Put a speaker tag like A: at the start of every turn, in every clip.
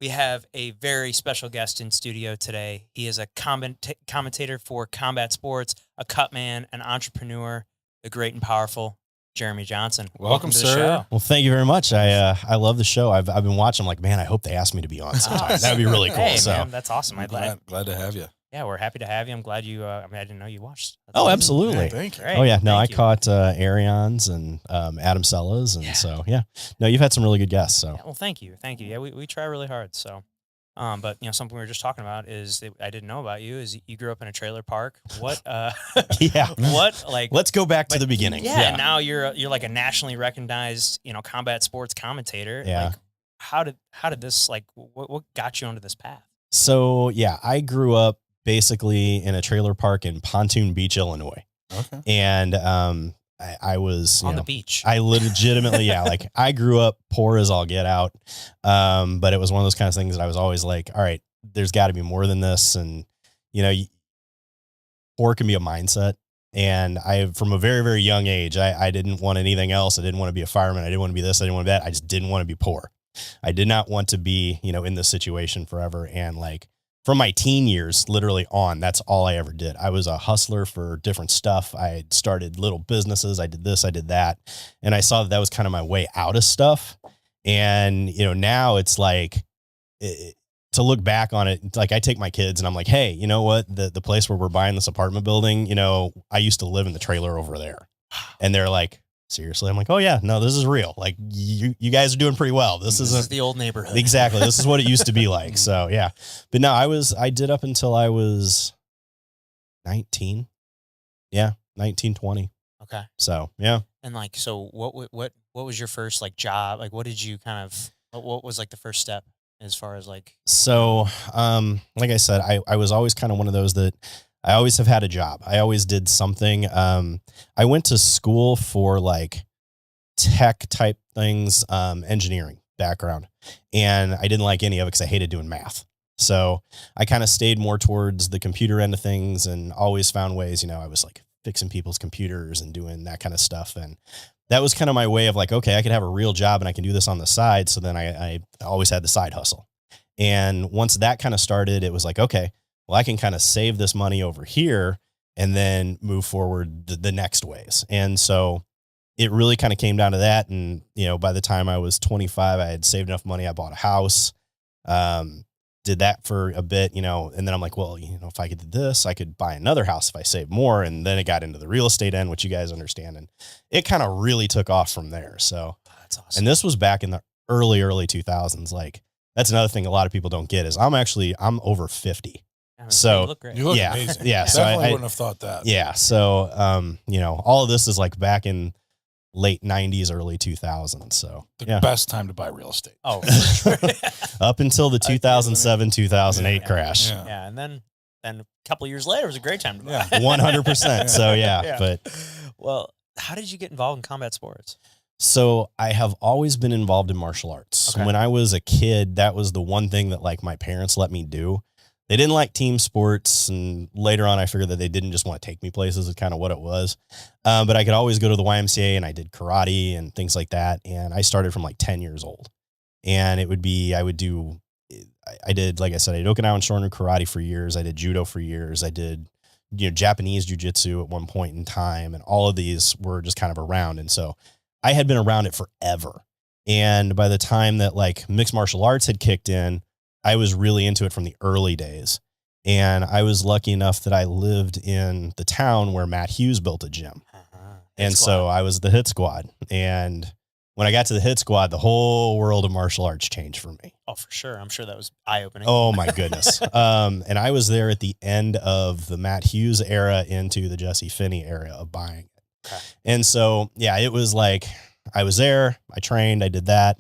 A: We have a very special guest in studio today. He is a commentator for combat sports, a cut man, an entrepreneur, the great and powerful Jeremy Johnson.
B: Welcome
A: to
B: sir.
A: the show.
C: Well, thank you very much. I love the show. I've been watching. I'm like, man, I hope they ask me to be on sometime. That would be really cool.
A: Hey,
C: so
A: man, that's awesome.
B: I'm glad to have you.
A: Yeah, we're happy to have you. I'm glad you. I didn't know you watched. That's
C: oh,
A: amazing.
C: absolutely.
B: Yeah, thank you.
A: Great.
C: Oh yeah, no,
A: Thank
C: I
A: you.
C: caught Arians and Adam Sellas, and so yeah, no, you've had some really good guests. So
A: Yeah, well, thank you. Yeah, we try really hard. So, but something we were just talking about is that I didn't know about you is you grew up in a trailer park. What?
C: yeah,
A: What like?
C: let's go back to the beginning.
A: Yeah, and now you're like a nationally recognized combat sports commentator.
C: Yeah.
A: Like, how did this like what got you onto this path?
C: So yeah, I grew up basically in a trailer park in Pontoon Beach, Illinois,
B: Okay.
C: and I was
A: On the beach.
C: I legitimately, yeah, like I grew up poor as all get out. But it was one of those kind of things that I was always like, all right, there's got to be more than this. And, poor can be a mindset. And from a very, very young age, I didn't want anything else. I didn't want to be a fireman. I didn't want to be this. I didn't want to be that. I just didn't want to be poor. I did not want to be, in this situation forever. And like, from my teen years, literally on, that's all I ever did. I was a hustler for different stuff. I had started little businesses. I did this, I did that. And I saw that was kind of my way out of stuff. And, now it's like, to look back on it, like I take my kids and I'm like, hey, you know what? The place where we're buying this apartment building, I used to live in the trailer over there. And they're like, seriously? I'm like, oh yeah, no, this is real. Like you guys are doing pretty well. This is
A: the old neighborhood.
C: Exactly. This is what it used to be like. So yeah, but no, I did up until I was 19. Yeah. 19, 20.
A: Okay.
C: So yeah.
A: And like, so what was your first like job? Like, what did you what was like the first step as far as like?
C: So, like I said, I was always kind of one of those that I always have had a job. I always did something. I went to school for like tech type things, engineering background, and I didn't like any of it because I hated doing math. So I kind of stayed more towards the computer end of things and always found ways, I was like fixing people's computers and doing that kind of stuff. And that was kind of my way of like, okay, I could have a real job and I can do this on the side. So then I always had the side hustle. And once that kind of started, it was like, okay, well, I can kind of save this money over here and then move forward the next ways. And so it really kind of came down to that. And, by the time I was 25, I had saved enough money. I bought a house, did that for a bit, and then I'm like, well, if I could do this, I could buy another house if I save more. And then it got into the real estate end, which you guys understand. And it kind of really took off from there. So
A: That's awesome.
C: and this was back in the early 2000s. Like that's another thing a lot of people don't get is I'm over 50.
A: Yeah,
C: So
A: you look great.
B: You look
C: Yeah.
B: amazing.
C: Yeah, so
B: Definitely
C: I-
B: wouldn't have thought that.
C: Yeah. So, all of this is like back in late 90s, early 2000s. So
B: The best time to buy real estate.
A: Oh, for sure.
C: up until the 2007, 2008 crash.
B: Yeah.
A: Yeah, and then a couple of years later, it was a great time to buy.
B: Yeah.
C: 100%. So
A: Yeah.
C: but
A: Well, how did you get involved in combat sports?
C: so I have always been involved in martial arts.
A: Okay.
C: When I was a kid, that was the one thing that like my parents let me do. They didn't like team sports. And later on, I figured that they didn't just want to take me places is kind of what it was. But I could always go to the YMCA and I did karate and things like that. And I started from like 10 years old. And it would be, I did, like I said, I did Okinawan Shorin karate for years. I did judo for years. I did, Japanese jujitsu at one point in time. And all of these were just kind of around. And so I had been around it forever. And by the time that like mixed martial arts had kicked in, I was really into it from the early days. And I was lucky enough that I lived in the town where Matt Hughes built a gym. And so I was the hit squad. And when I got to the hit squad, the whole world of martial arts changed for me.
A: Oh, for sure. I'm sure that was eye-opening.
C: Oh my goodness. And I was there at the end of the Matt Hughes era into the Jesse Finney era of buying it.
A: Okay.
C: And so, yeah, it was like, I was there, I trained, I did that.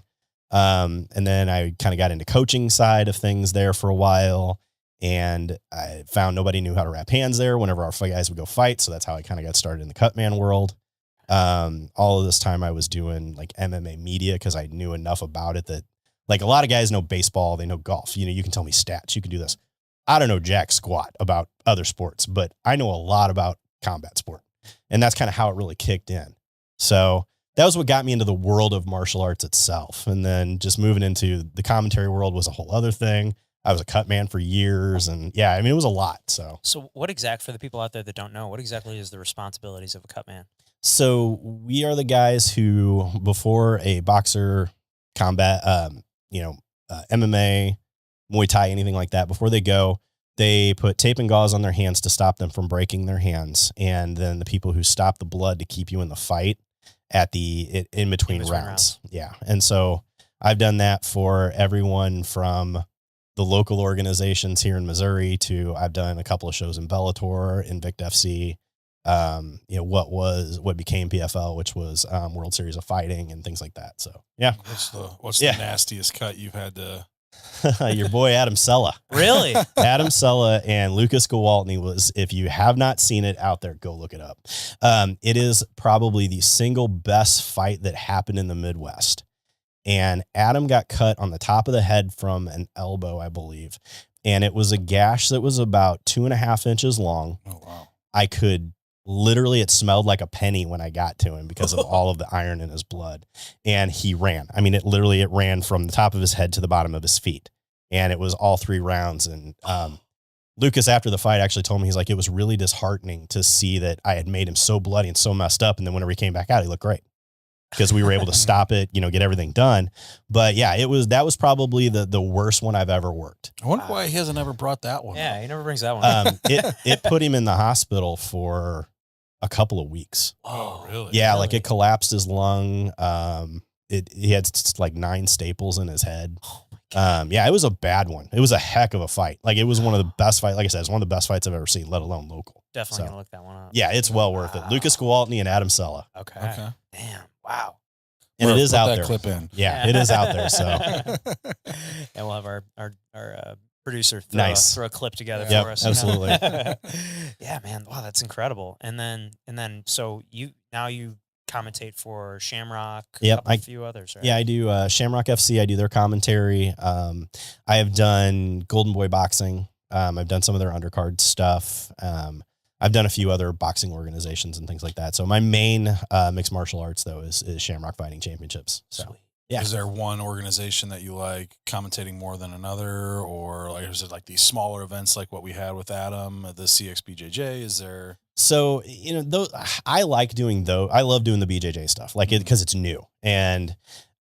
C: And then I kind of got into coaching side of things there for a while. And I found nobody knew how to wrap hands there whenever our guys would go fight. So that's how I kind of got started in the cutman world. All of this time I was doing like MMA media because I knew enough about it that like a lot of guys know baseball, they know golf. You can tell me stats, you can do this. I don't know jack squat about other sports, but I know a lot about combat sport. And that's kind of how it really kicked in. So that was what got me into the world of martial arts itself. And then just moving into the commentary world was a whole other thing. I was a cut man for years, and yeah, I mean, it was a lot. So
A: for the people out there that don't know, what exactly is the responsibilities of a cut man?
C: So we are the guys who, before a boxer combat, MMA, Muay Thai, anything like that, before they go, they put tape and gauze on their hands to stop them from breaking their hands. And then the people who stop the blood to keep you in the fight at in between rounds. Yeah. And so I've done that for everyone from the local organizations here in Missouri to I've done a couple of shows in Bellator, Invicta FC, what became PFL, which was World Series of Fighting and things like that. So yeah.
B: What's the nastiest cut you've had to?
C: Your boy Adam Sella.
A: Really?
C: Adam Sella and Lucas Gowaltney was, if you have not seen it out there, go look it up. It is probably the single best fight that happened in the Midwest. And Adam got cut on the top of the head from an elbow, I believe. And it was a gash that was about 2.5 inches long.
B: Oh, wow.
C: It smelled like a penny when I got to him because of all of the iron in his blood. And he ran. I mean, it ran from the top of his head to the bottom of his feet. And it was all 3 rounds. And Lucas, after the fight, actually told me, he's like, it was really disheartening to see that I had made him so bloody and so messed up. And then whenever he came back out, he looked great because we were able to stop it, get everything done. But yeah, that was probably the worst one I've ever worked.
B: I wonder why he hasn't ever brought that one
A: Yeah,
B: up.
A: he nenever brings that one up.
C: It put him in the hospital for a couple of weeks.
B: Oh, really?
C: Yeah,
A: Really?
C: like it collapsed his lung. He had like 9 staples in his head.
A: Oh my God.
C: Yeah, it was a bad one. It was a heck of a fight. Like it was one of the best fights. Like I said, it's one of the best fights I've ever seen, let alone local.
A: Definitely
C: So,
A: gonna look that one up.
C: yeah, it's well worth it. Lucas Gowaltney and Adam Sella.
A: Okay. Damn. Wow.
C: And it is out
B: that
C: there.
B: clip in.
C: Yeah, it is out there. So
A: And we'll have our producer throw a clip together
C: Yep,
A: for us.
C: absolutely.
A: Yeah, man. Wow, that's incredible. And then so you commentate for Shamrock, a few others, right?
C: yeah, I do Shamrock FC. I do their commentary. I have done Golden Boy Boxing. I've done some of their undercard stuff. I've done a few other boxing organizations and things like that. So my main mixed martial arts, though, is Shamrock Fighting Championships. So
A: Sweet.
C: yeah.
B: Is there one organization that you like commentating more than another, or like is it like these smaller events like what we had with Adam, the CXBJJ? Is there?
C: So those I like doing those. I love doing the BJJ stuff, like it because it's new and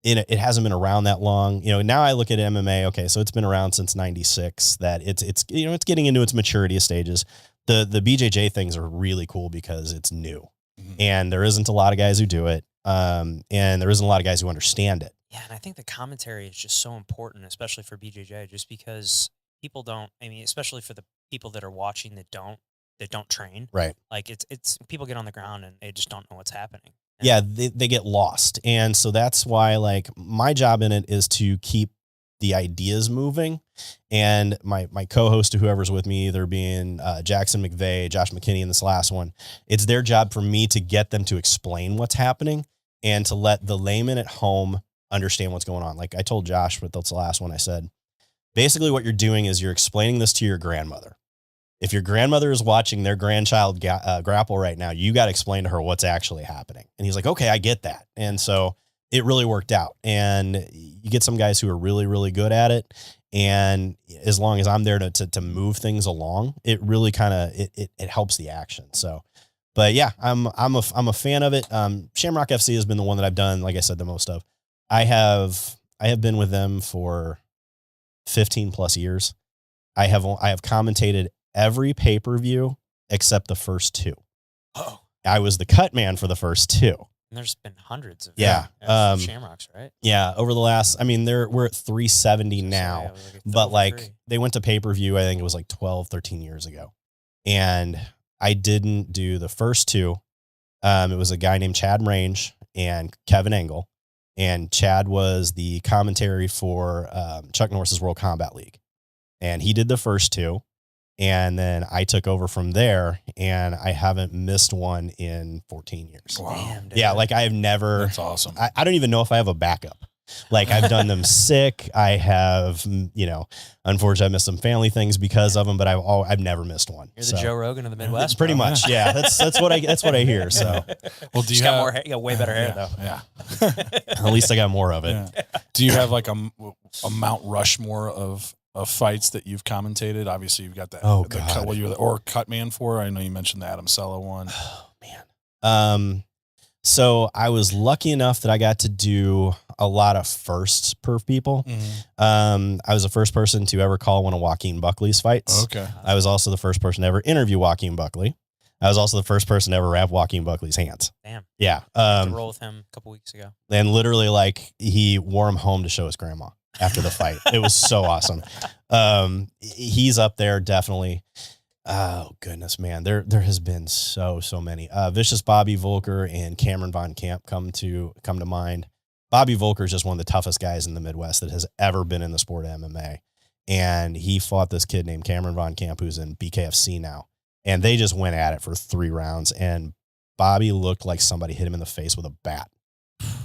C: it hasn't been around that long. Now I look at MMA. Okay, so it's been around since '96. That it's getting into its maturity stages. The BJJ things are really cool because it's new, and there isn't a lot of guys who do it. And there isn't a lot of guys who understand it.
A: Yeah, and I think the commentary is just so important, especially for BJJ, just because people don't. I mean, especially for the people that are watching that don't train.
C: Right.
A: Like it's people get on the ground and they just don't know what's happening. And
C: Yeah, they get lost, and so that's why like my job in it is to keep the ideas moving, and my co-host, whoever's with me, either being Jackson McVeigh, Josh McKinney in this last one, it's their job for me to get them to explain what's happening and to let the layman at home understand what's going on. Like I told Josh, but that's the last one I said, basically what you're doing is you're explaining this to your grandmother. If your grandmother is watching their grandchild grapple right now, you got to explain to her what's actually happening. And he's like, okay, I get that. And so it really worked out. And you get some guys who are really, really good at it. And as long as I'm there to move things along, it really kind of, it helps the action. So, but yeah, I'm a fan of it. Shamrock FC has been the one that I've done, like I said, the most of. I have been with them for 15 plus years. I have commentated every pay-per-view except the first 2.
A: Oh,
C: I was the cut man for the first 2.
A: and there's been hundreds of
C: Yeah.
A: Shamrocks, right?
C: Yeah, over the last, I mean, we're at 370 now,
A: So, yeah, it was like
C: but
A: over
C: like
A: 3.
C: they went to pay-per-view, I think it was like 12, 13 years ago. And I didn't do the first 2. It was a guy named Chad Range and Kevin Engel. And Chad was the commentary for Chuck Norris's World Combat League. And he did the first 2. And then I took over from there, and I haven't missed one in 14 years.
B: Wow.
A: Damn, dude.
C: Yeah, like I have never.
B: That's awesome.
C: I don't even know if I have a backup. Like I've done them sick. I have, unfortunately I missed some family things because of them, but I've never missed one.
A: You're the Joe Rogan of the Midwest.
C: Pretty much. Yeah. That's what I hear. So,
B: well, do you have
A: more hair? You got way better hair though.
B: Yeah.
C: At least I got more of it.
B: Yeah. Do you have like a Mount Rushmore of fights that you've commentated? Obviously, you've got that.
C: Oh, God.
B: Or cut man for. I know you mentioned the Adam Sella one.
C: Oh man. So I was lucky enough that I got to do a lot of firsts per people.
B: Mm-hmm.
C: I was the first person to ever call one of Joaquin Buckley's fights.
B: Okay.
C: I was also the first person to ever interview Joaquin Buckley. I was also the first person to ever wrap Joaquin Buckley's hands.
A: Damn.
C: Yeah.
A: To roll with him a couple weeks ago.
C: And literally, like, he wore him home to show his grandma after the fight. It was so awesome. He's up there, definitely. Oh, goodness, man. There has been so many. Vicious Bobby Volker and Cameron Von Camp come to mind. Bobby Volker is just one of the toughest guys in the Midwest that has ever been in the sport of MMA. And he fought this kid named Cameron Von Camp, who's in BKFC now. And they just went at it for 3 rounds. And Bobby looked like somebody hit him in the face with a bat.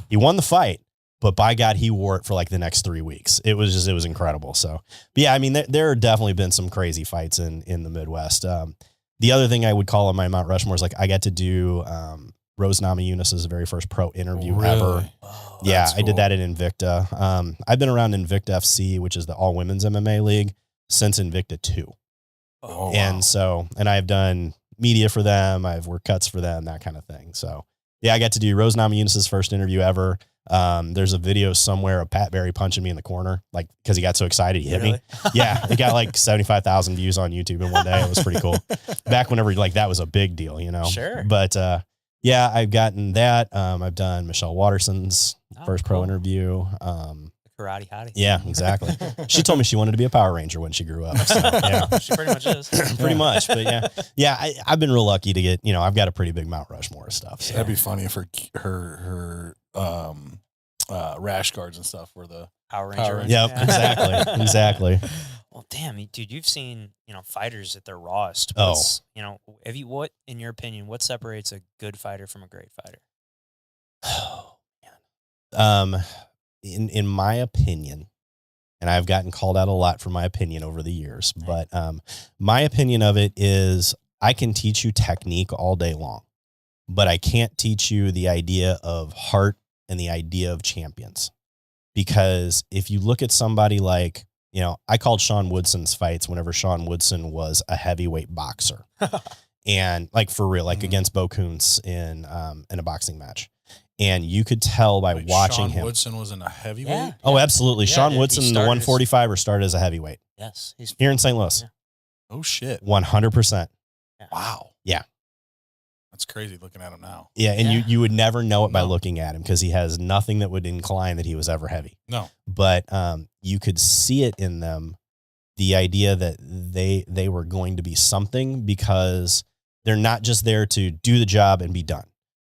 C: He won the fight, but by God, he wore it for like the next 3 weeks. It was incredible. So, but yeah, I mean, there have definitely been some crazy fights in the Midwest. The other thing I would call on my Mount Rushmore is like, I got to do Rose Namajunas' very first pro interview ever.
B: Oh,
C: yeah,
B: cool.
C: I did that in Invicta. I've been around Invicta FC, which is the all women's MMA league, since Invicta 2.
B: Oh,
C: And
B: wow.
C: so, and I've done media for them. I've worked cuts for them, that kind of thing. So yeah, I got to do Rose Namajunas' first interview ever. There's a video somewhere of Pat Barry punching me in the corner, like, cause he got so excited. He hit me. Yeah. It got like 75,000 views on YouTube in one day. It was pretty cool. Back whenever like that was a big deal,
A: Sure.
C: But, yeah, I've gotten that. I've done Michelle Watterson's first pro interview.
A: Karate hottie.
C: Yeah, exactly. She told me she wanted to be a Power Ranger when she grew up. So, yeah.
A: She pretty much is.
C: Pretty much, but yeah. I've been real lucky to get. I've got a pretty big Mount Rushmore of stuff. So.
B: That'd be funny if her rash guards and stuff were the
A: Power Ranger.
C: Yep,
A: Yeah.
C: exactly.
A: Well, damn, dude, you've seen fighters at their rawest.
C: Oh.
A: What in your opinion, what separates a good fighter from a great fighter?
C: Oh man. In my opinion, and I've gotten called out a lot for my opinion over the years, but my opinion of it is I can teach you technique all day long, but I can't teach you the idea of heart and the idea of champions. Because if you look at somebody like, I called Sean Woodson's fights whenever Sean Woodson was a heavyweight boxer. And like for real, like against Bo Koons in a boxing match. And you could tell by watching
B: Sean
C: him.
B: Woodson was in a heavyweight?
A: Yeah.
C: Oh, absolutely.
A: Yeah,
C: Sean
A: dude,
C: Woodson,
A: he
C: the
A: started
C: 145er, started as a heavyweight
A: Yes. He's
C: here in St. Louis.
A: Yeah.
B: Oh, shit.
C: 100%.
B: Wow.
C: Yeah.
B: That's crazy looking at him now.
C: Yeah. And
A: Yeah.
C: you would never know it by
B: No.
C: looking at him because he has nothing that would incline that he was ever heavy.
B: No.
C: But you could see it in them, the idea that they were going to be something because they're not just there to do the job and be done.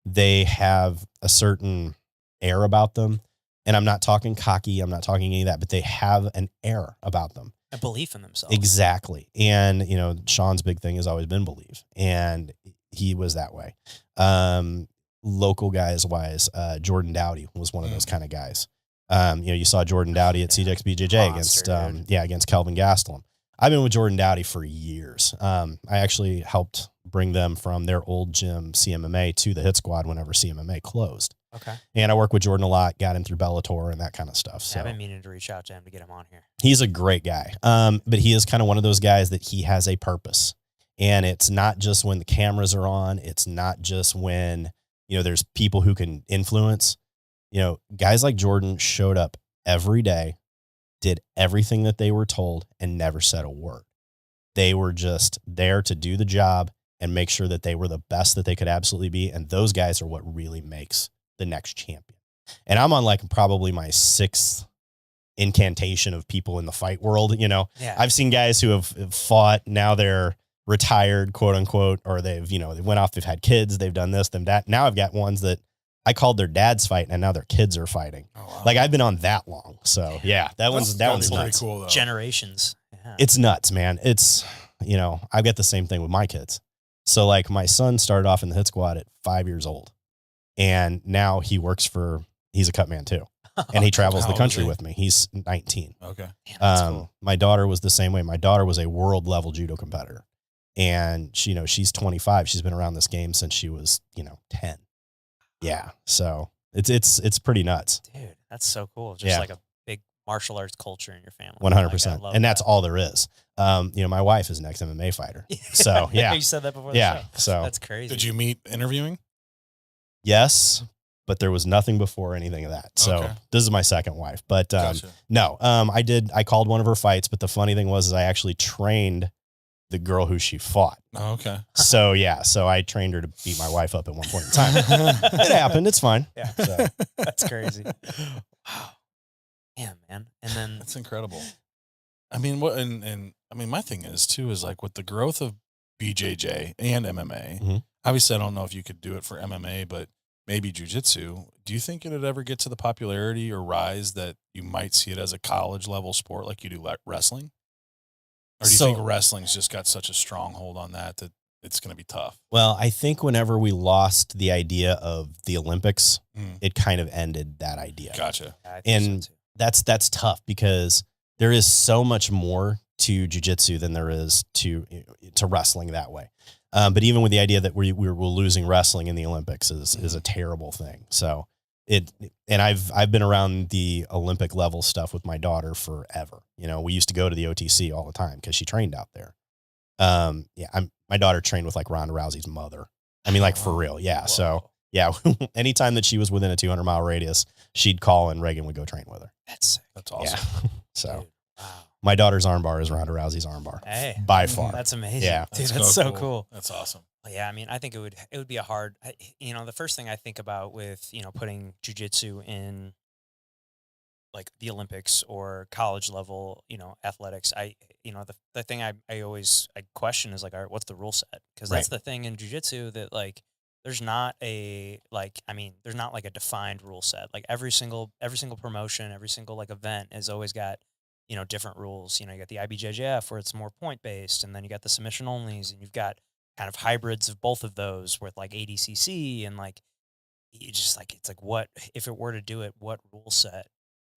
C: They have a certain air about them. And I'm not talking cocky. I'm not talking any of that, but they have an air about them.
A: a belief in themselves.
C: Exactly. And, Sean's big thing has always been belief. And he was that way. Local guys wise, Jordan Dowdy was one of those kind of guys. You saw Jordan Dowdy at CJXBJJ against Kelvin Gastelum. I've been with Jordan Dowdy for years. I actually helped bring them from their old gym, CMMA, to the Hit Squad whenever CMMA closed.
A: Okay.
C: And I work with Jordan a lot, got him through Bellator and that kind of stuff. So
A: I've been meaning to reach out to him to get him on here.
C: he's a great guy. But he is kind of one of those guys that he has a purpose. And it's not just when the cameras are on. It's not just when, there's people who can influence. Guys like Jordan showed up every day, did everything that they were told, and never said a word. They were just there to do the job and make sure that they were the best that they could absolutely be. And those guys are what really makes the next champion. And I'm on like probably my 6th incantation of people in the fight world.
A: Yeah.
C: I've seen guys who have fought, now they're retired, quote unquote, or they've, they went off, they've had kids, they've done this, them, that. Now I've got ones that I called their dads fight and now their kids are fighting.
B: Oh, wow.
C: Like I've been on that long. So yeah, that one's
B: pretty
C: nuts.
B: cool though.
A: Generations. Yeah.
C: It's nuts, man. It's, I've got the same thing with my kids. So like my son started off in the Hit Squad at 5 years old and now he's a cut man too. and he travels
B: How
C: the
B: old is
C: country
B: he?
C: with me. He's 19.
B: Okay.
A: Damn, that's cool.
C: My daughter was the same way. My daughter was a world level judo competitor, and she's 25. She's been around this game since she was 10. Yeah, so it's pretty nuts.
A: Dude, that's so cool. Just
C: Yeah.
A: like a big martial arts culture in your family.
C: 100%.
A: Like,
C: And that's all there is. My wife is an ex MMA fighter. So, yeah.
A: You said that before the
C: Yeah.
A: show.
C: So,
A: That's crazy.
B: Did you meet interviewing?
C: yes, but there was nothing before anything of that. So,
B: Okay.
C: this is my second wife. But
B: Gotcha.
C: no, I called one of her fights, but the funny thing was I actually trained the girl who she fought.
B: Oh, okay.
C: So, yeah. So, I trained her to beat my wife up at one point in time. It happened. It's fine.
A: Yeah.
C: So,
A: That's crazy. Wow. Damn, man. And then
B: That's incredible. I mean, my thing is too, is like with the growth of BJJ and MMA,
C: Mhm.
B: obviously I don't know if you could do it for MMA, but maybe jujitsu. Do you think it'd ever get to the popularity or rise that you might see it as a college level sport like you do wrestling? Or do you
C: So-
B: think wrestling's just got such a stronghold on that it's going to be tough?
C: well, I think whenever we lost the idea of the Olympics,
B: Mm.
C: it kind of ended that idea.
B: Gotcha.
A: I think
C: And
A: so too.
C: That's tough because there is so much more to jujitsu than there is to wrestling that way. But even with the idea that we're losing wrestling in the Olympics is a terrible thing. So and I've been around the Olympic level stuff with my daughter forever. We used to go to the OTC all the time because she trained out there. My daughter trained with like Ronda Rousey's mother. I mean, like for real. Yeah.
A: Whoa.
C: So yeah, anytime that she was within a 200-mile radius, she'd call and Reagan would go train with her.
A: That's sick.
B: That's awesome.
C: Yeah. So
A: Dude, wow.
C: my daughter's armbar is Ronda Rousey's armbar
A: Hey,
C: by far.
A: that's amazing.
C: Yeah.
A: Dude, that's so cool.
B: That's awesome.
A: Well, yeah, I mean, I think it would be a hard, the first thing I think about with, putting jujitsu in like the Olympics or college level, athletics, the thing I always question is like, all right, what's the rule set? Because that's the thing in jujitsu that like, there's not a defined rule set. Like every single promotion, every single like event has always got, different rules. You got the IBJJF where it's more point based, and then you got the submission onlys, and you've got kind of hybrids of both of those with like ADCC and like, you just like, it's like, what, if it were to do it, what rule set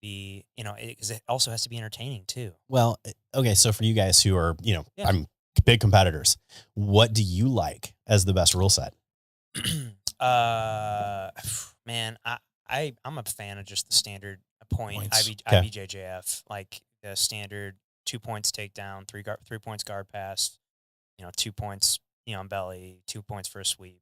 A: be, because it also has to be entertaining too.
C: Well, okay. So for you guys who are,
A: Yeah.
C: I'm big competitors, what do you like as the best rule set?
A: Man, I'm a fan of just the standard point
B: Points.
C: Okay.
A: IBJJF, like the standard 2 points takedown, 3 points guard pass, 2 points, on belly, 2 points for a sweep,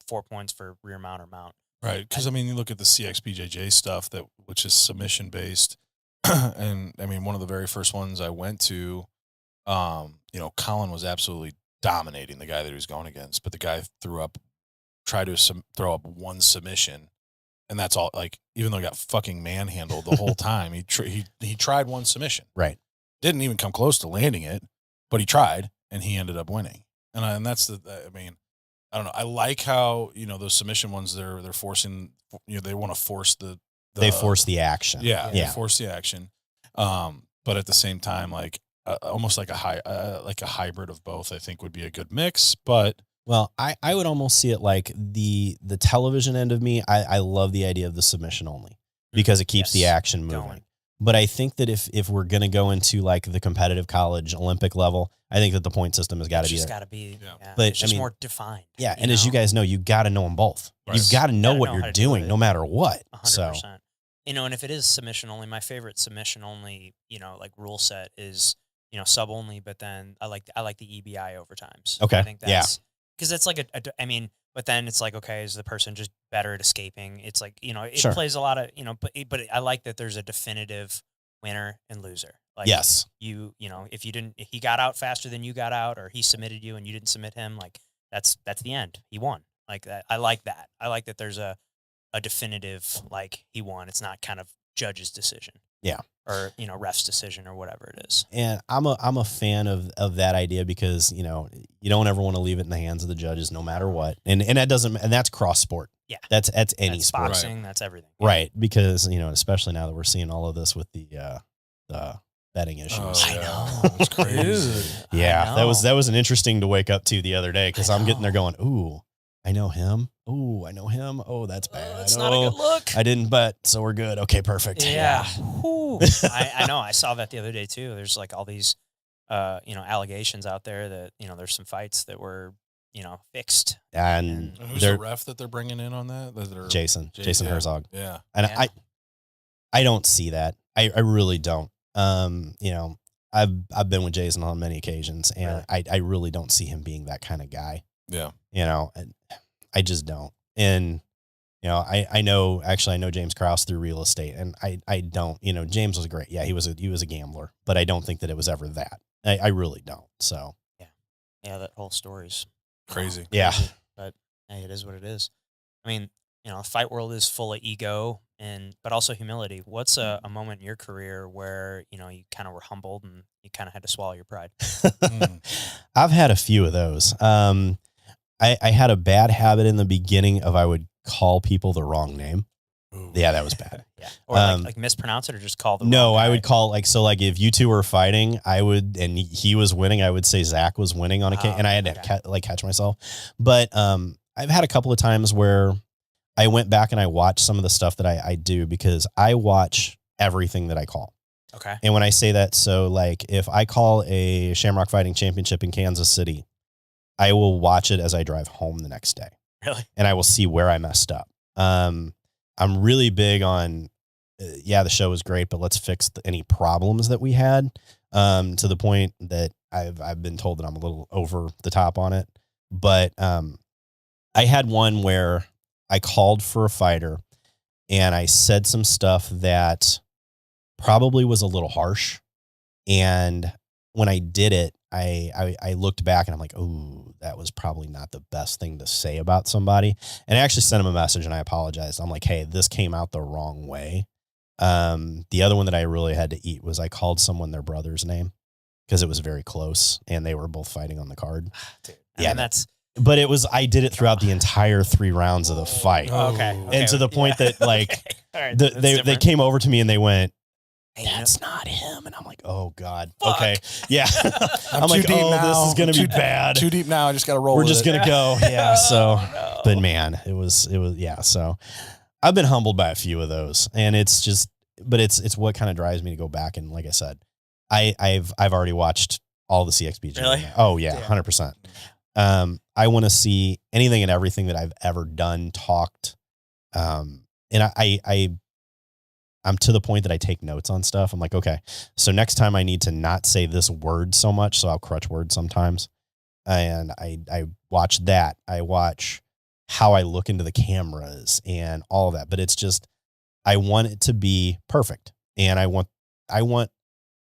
A: 4 points for rear mount or mount.
B: Right. Because, you look at the CXBJJ stuff, which is submission based. And, one of the very first ones I went to, Colin was absolutely dominating the guy that he was going against. But the guy tried to throw up one submission. And that's all, like, even though he got fucking manhandled the whole time, he tried one submission.
C: Right.
B: Didn't even come close to landing it, but he tried, and he ended up winning. And that's I don't know. I like how, those submission ones, they're forcing, they want to force
C: They force the action.
B: Yeah. They
C: Yeah.
B: force the action. But at the same time, like, almost like a hybrid of both, I think would be a good mix. But
C: Well, I would almost see it like the television end of me. I love the idea of the submission only because it keeps the
A: Yes.
C: action moving.
A: Going.
C: But I think that if we're going to go into like the competitive college Olympic level, I think that the point system has got to
A: It's
C: be
A: just
C: there.
A: got to be,
B: Yeah.
C: But,
A: it's just
C: I mean,
A: more defined.
C: Yeah. And as you guys know, you got to know them both.
B: Right.
C: You've got to know
A: Gotta
C: what
A: know how
C: you're
A: to do
C: doing
A: it.
C: no matter what.
A: 100%.
C: So
A: And if it is submission only, my favorite submission only, like rule set is, sub only, but then I like the EBI overtimes.
C: Okay.
A: I think
C: Yeah.
A: that's because it's like but then it's like, okay, is the person just better at escaping? It's like, it
C: Sure.
A: plays a lot of, but I like that there's a definitive winner and loser. Like
C: yes.
A: if he got out faster than you got out, or he submitted you and you didn't submit him, like that's the end. He won. Like that. I like that. I like that there's a definitive, like he won. It's not kind of judge's decision.
C: Yeah.
A: Or, ref's decision or whatever it is.
C: And I'm a fan of that idea because, you don't ever want to leave it in the hands of the judges no matter what. And that's cross sport.
A: Yeah.
C: That's any
A: That's
C: sport.
A: boxing, that's everything.
C: Right. Because, especially now that we're seeing all of this with the betting issues.
B: Oh,
A: I
B: yeah.
A: know.
B: It's crazy.
A: Dude,
C: Yeah.
A: I know.
C: That was an interesting to wake up to the other day because
A: I
C: I'm getting there
A: know.
C: going, ooh, I know him. Oh, I know him. Oh, that's bad.
A: That's not a good look.
C: I didn't bet, so we're good. Okay, perfect.
A: Yeah. I know. I saw that the other day too. There's like all these, allegations out there that, there's some fights that were, fixed.
C: And
B: who's the ref that they're bringing in on that?
C: Jason Herzog.
B: Yeah.
C: And I don't see that. I really don't. I've been with Jason on many occasions, and really? I really don't see him being that kind of guy.
B: Yeah.
C: And I just don't. And, I know James Krause through real estate, and I don't, James was great. Yeah, he was a gambler, but I don't think that it was ever that. I really don't. So.
A: Yeah, that whole story's
B: crazy.
C: Yeah.
A: But hey, it is what it is. I mean, the fight world is full of ego but also humility. What's a moment in your career where, you kind of were humbled and you kind of had to swallow your pride?
C: I've had a few of those. I had a bad habit in the beginning of I would call people the wrong name. Ooh. Yeah, that was bad.
A: Yeah. Or like mispronounce it or just call the
C: No,
A: wrong guy?
C: I would call if you two were fighting, and he was winning, I would say Zach was winning on occasion, and I had to catch myself. But I've had a couple of times where I went back and I watched some of the stuff that I do, because I watch everything that I call.
A: Okay.
C: And when I say that, so like if I call a Shamrock Fighting Championship in Kansas City, I will watch it as I drive home the next day.
A: Really?
C: And I will see where I messed up. I'm really big on, the show was great, but let's fix any problems that we had, to the point that I've been told that I'm a little over the top on it. But I had one where I called for a fighter and I said some stuff that probably was a little harsh. And when I did it, I looked back and I'm like, oh, that was probably not the best thing to say about somebody. And I actually sent him a message and I apologized. I'm like, hey, this came out the wrong way. The other one that I really had to eat was I called someone their brother's name because it was very close and they were both fighting on the card.
A: Dude,
C: yeah, but I did it throughout the entire 3 rounds of the fight.
A: Oh, okay.
C: And to the point that like,
A: right,
C: they came over to me and they went, that's not him. And I'm like, oh God.
A: Fuck.
C: Okay. Yeah. I'm like,
B: this
C: is going to be bad.
B: Too deep now. I just got to roll.
C: We're just going to go. Yeah. So,
A: no.
C: But man, it was, yeah. So I've been humbled by a few of those, and it's what kind of drives me to go back. And like I said, I've already watched all the CXBG.
A: Really?
C: Oh yeah. 100%. I want to see anything and everything that I've ever done, talked. And I'm to the point that I take notes on stuff. I'm like, okay, so next time I need to not say this word so much. So I'll crutch words sometimes. And I watch that. I watch how I look into the cameras and all of that. But it's just, I want it to be perfect. And I want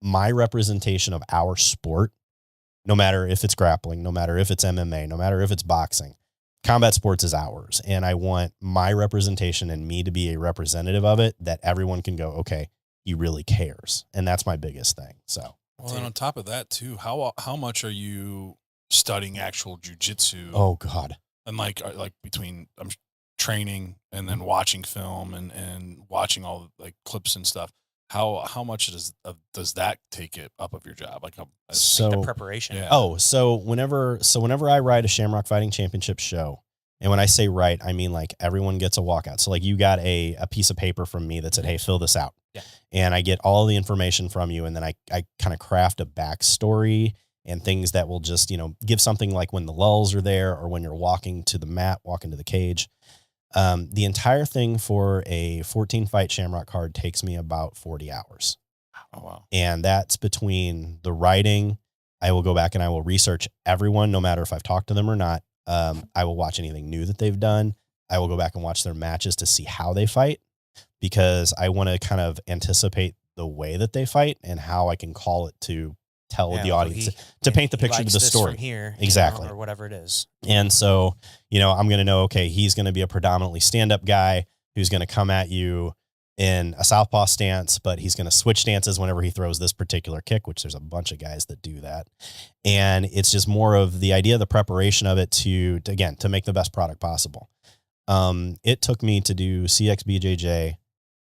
C: my representation of our sport, no matter if it's grappling, no matter if it's MMA, no matter if it's boxing. Combat sports is ours, and I want my representation and me to be a representative of it, that everyone can go, okay, he really cares. And that's my biggest thing. So,
B: well, and on top of that too, how much are you studying actual jujitsu?
C: Oh God.
B: And like between training and then watching film and watching all like clips and stuff. How much does that take it up of your job? Like
A: the preparation.
B: Yeah.
C: Oh, so whenever I write a Shamrock Fighting Championship show, and when I say write, I mean like everyone gets a walkout. So like you got a piece of paper from me that said, hey, fill this out.
A: Yeah.
C: And I get all the information from you, and then I kind of craft a backstory and things that will just, give something like when the lulls are there or when you're walking to the mat, walking to the cage. The entire thing for a 14-fight Shamrock card takes me about 40 hours.
B: Oh, wow.
C: And that's between the writing. I will go back and I will research everyone, no matter if I've talked to them or not. I will watch anything new that they've done. I will go back and watch their matches to see how they fight, because I want to kind of anticipate the way that they fight and how I can call it to tell the audience, to paint the picture to the story.
A: From here,
C: exactly.
A: Or whatever it is.
C: And so, I'm going to know, okay, he's going to be a predominantly stand-up guy who's going to come at you in a southpaw stance, but he's going to switch stances whenever he throws this particular kick, which there's a bunch of guys that do that. And it's just more of the idea, the preparation of it to make the best product possible. It took me to do CXBJJ.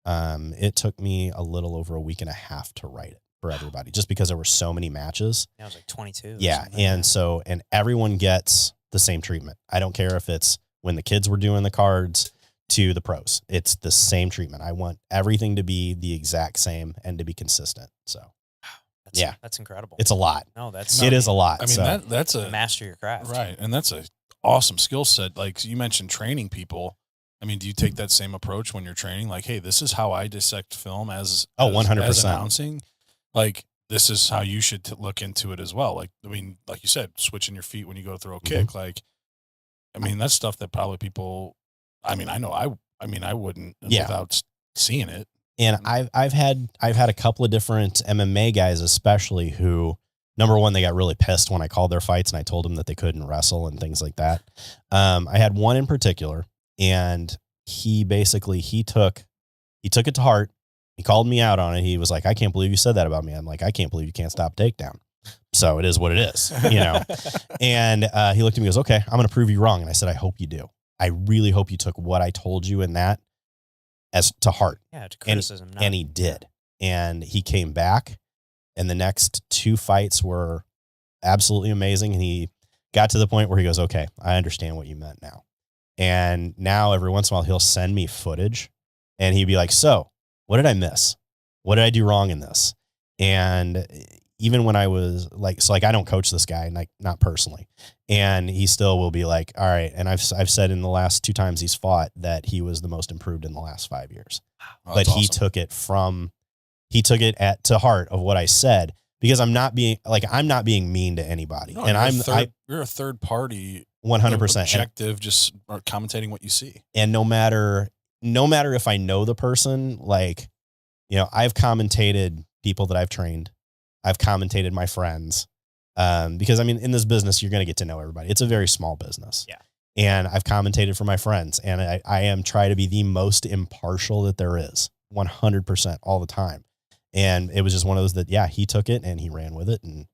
C: It took me a little over a week and a half to write it for everybody, just because there were so many matches.
A: I was like 22.
C: Yeah. And everyone gets the same treatment. I don't care if it's when the kids were doing the cards to the pros. It's the same treatment. I want everything to be the exact same and to be consistent. So
A: that's incredible.
C: it's a lot.
A: No,
C: it is a lot.
B: I mean, that's a
A: master your craft.
B: Right. And that's a awesome skill set. Like you mentioned training people. I mean, do you take that same approach when you're training? Like, hey, this is how I dissect film as
C: 100%.
B: as announcing. Like, this is how you should look into it as well. Like, I mean, like you said, switching your feet when you go throw a kick. Like, I mean, that's stuff that probably people. I mean, I wouldn't without seeing it.
C: And I've had a couple of different MMA guys, especially who, number one, they got really pissed when I called their fights and I told them that they couldn't wrestle and things like that. I had one in particular, and he took it to heart. He called me out on it. He was like, "I can't believe you said that about me." I'm like, "I can't believe you can't stop takedown." So it is what it is, you know. And he looked at me and goes, "Okay, I'm going to prove you wrong." And I said, "I hope you do. I really hope you took what I told you in that as to heart."
A: Yeah, to criticism.
C: And he did. And he came back, and the next 2 fights were absolutely amazing. And he got to the point where he goes, "Okay, I understand what you meant now." And now every once in a while he'll send me footage and he'd be like, "So what did I miss? What did I do wrong in this?" And even when I was like, I don't coach this guy, like not personally. And he still will be like, "All right." And I've said in the last 2 times he's fought that he was the most improved in the last 5 years.
B: Oh,
C: but
B: awesome.
C: he took it to heart of what I said, because I'm not being mean to anybody.
B: No,
C: and
B: you're a third party,
C: 100%
B: objective, just commentating what you see.
C: And no matter if I know the person, like, you know, I've commentated people that I've trained. I've commentated my friends. Because I mean, in this business, you're going to get to know everybody. It's a very small business.
A: Yeah.
C: And I've commentated for my friends, and I am trying to be the most impartial that there is, 100% all the time. And it was just one of those that, he took it and he ran with it, and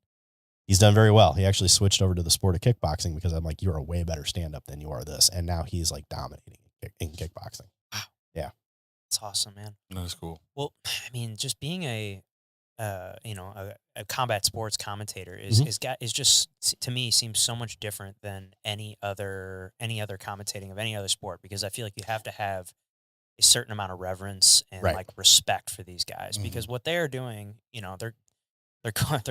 C: he's done very well. He actually switched over to the sport of kickboxing because I'm like, "You're a way better stand-up than you are this." And now he's like dominating in kickboxing.
A: Wow.
C: Yeah.
A: That's awesome, man.
B: That's cool.
A: Well, I mean, just being a combat sports commentator is just, to me, seems so much different than any other commentating of any other sport, because I feel like you have to have a certain amount of reverence and like respect for these guys, because what they're doing, you know, they're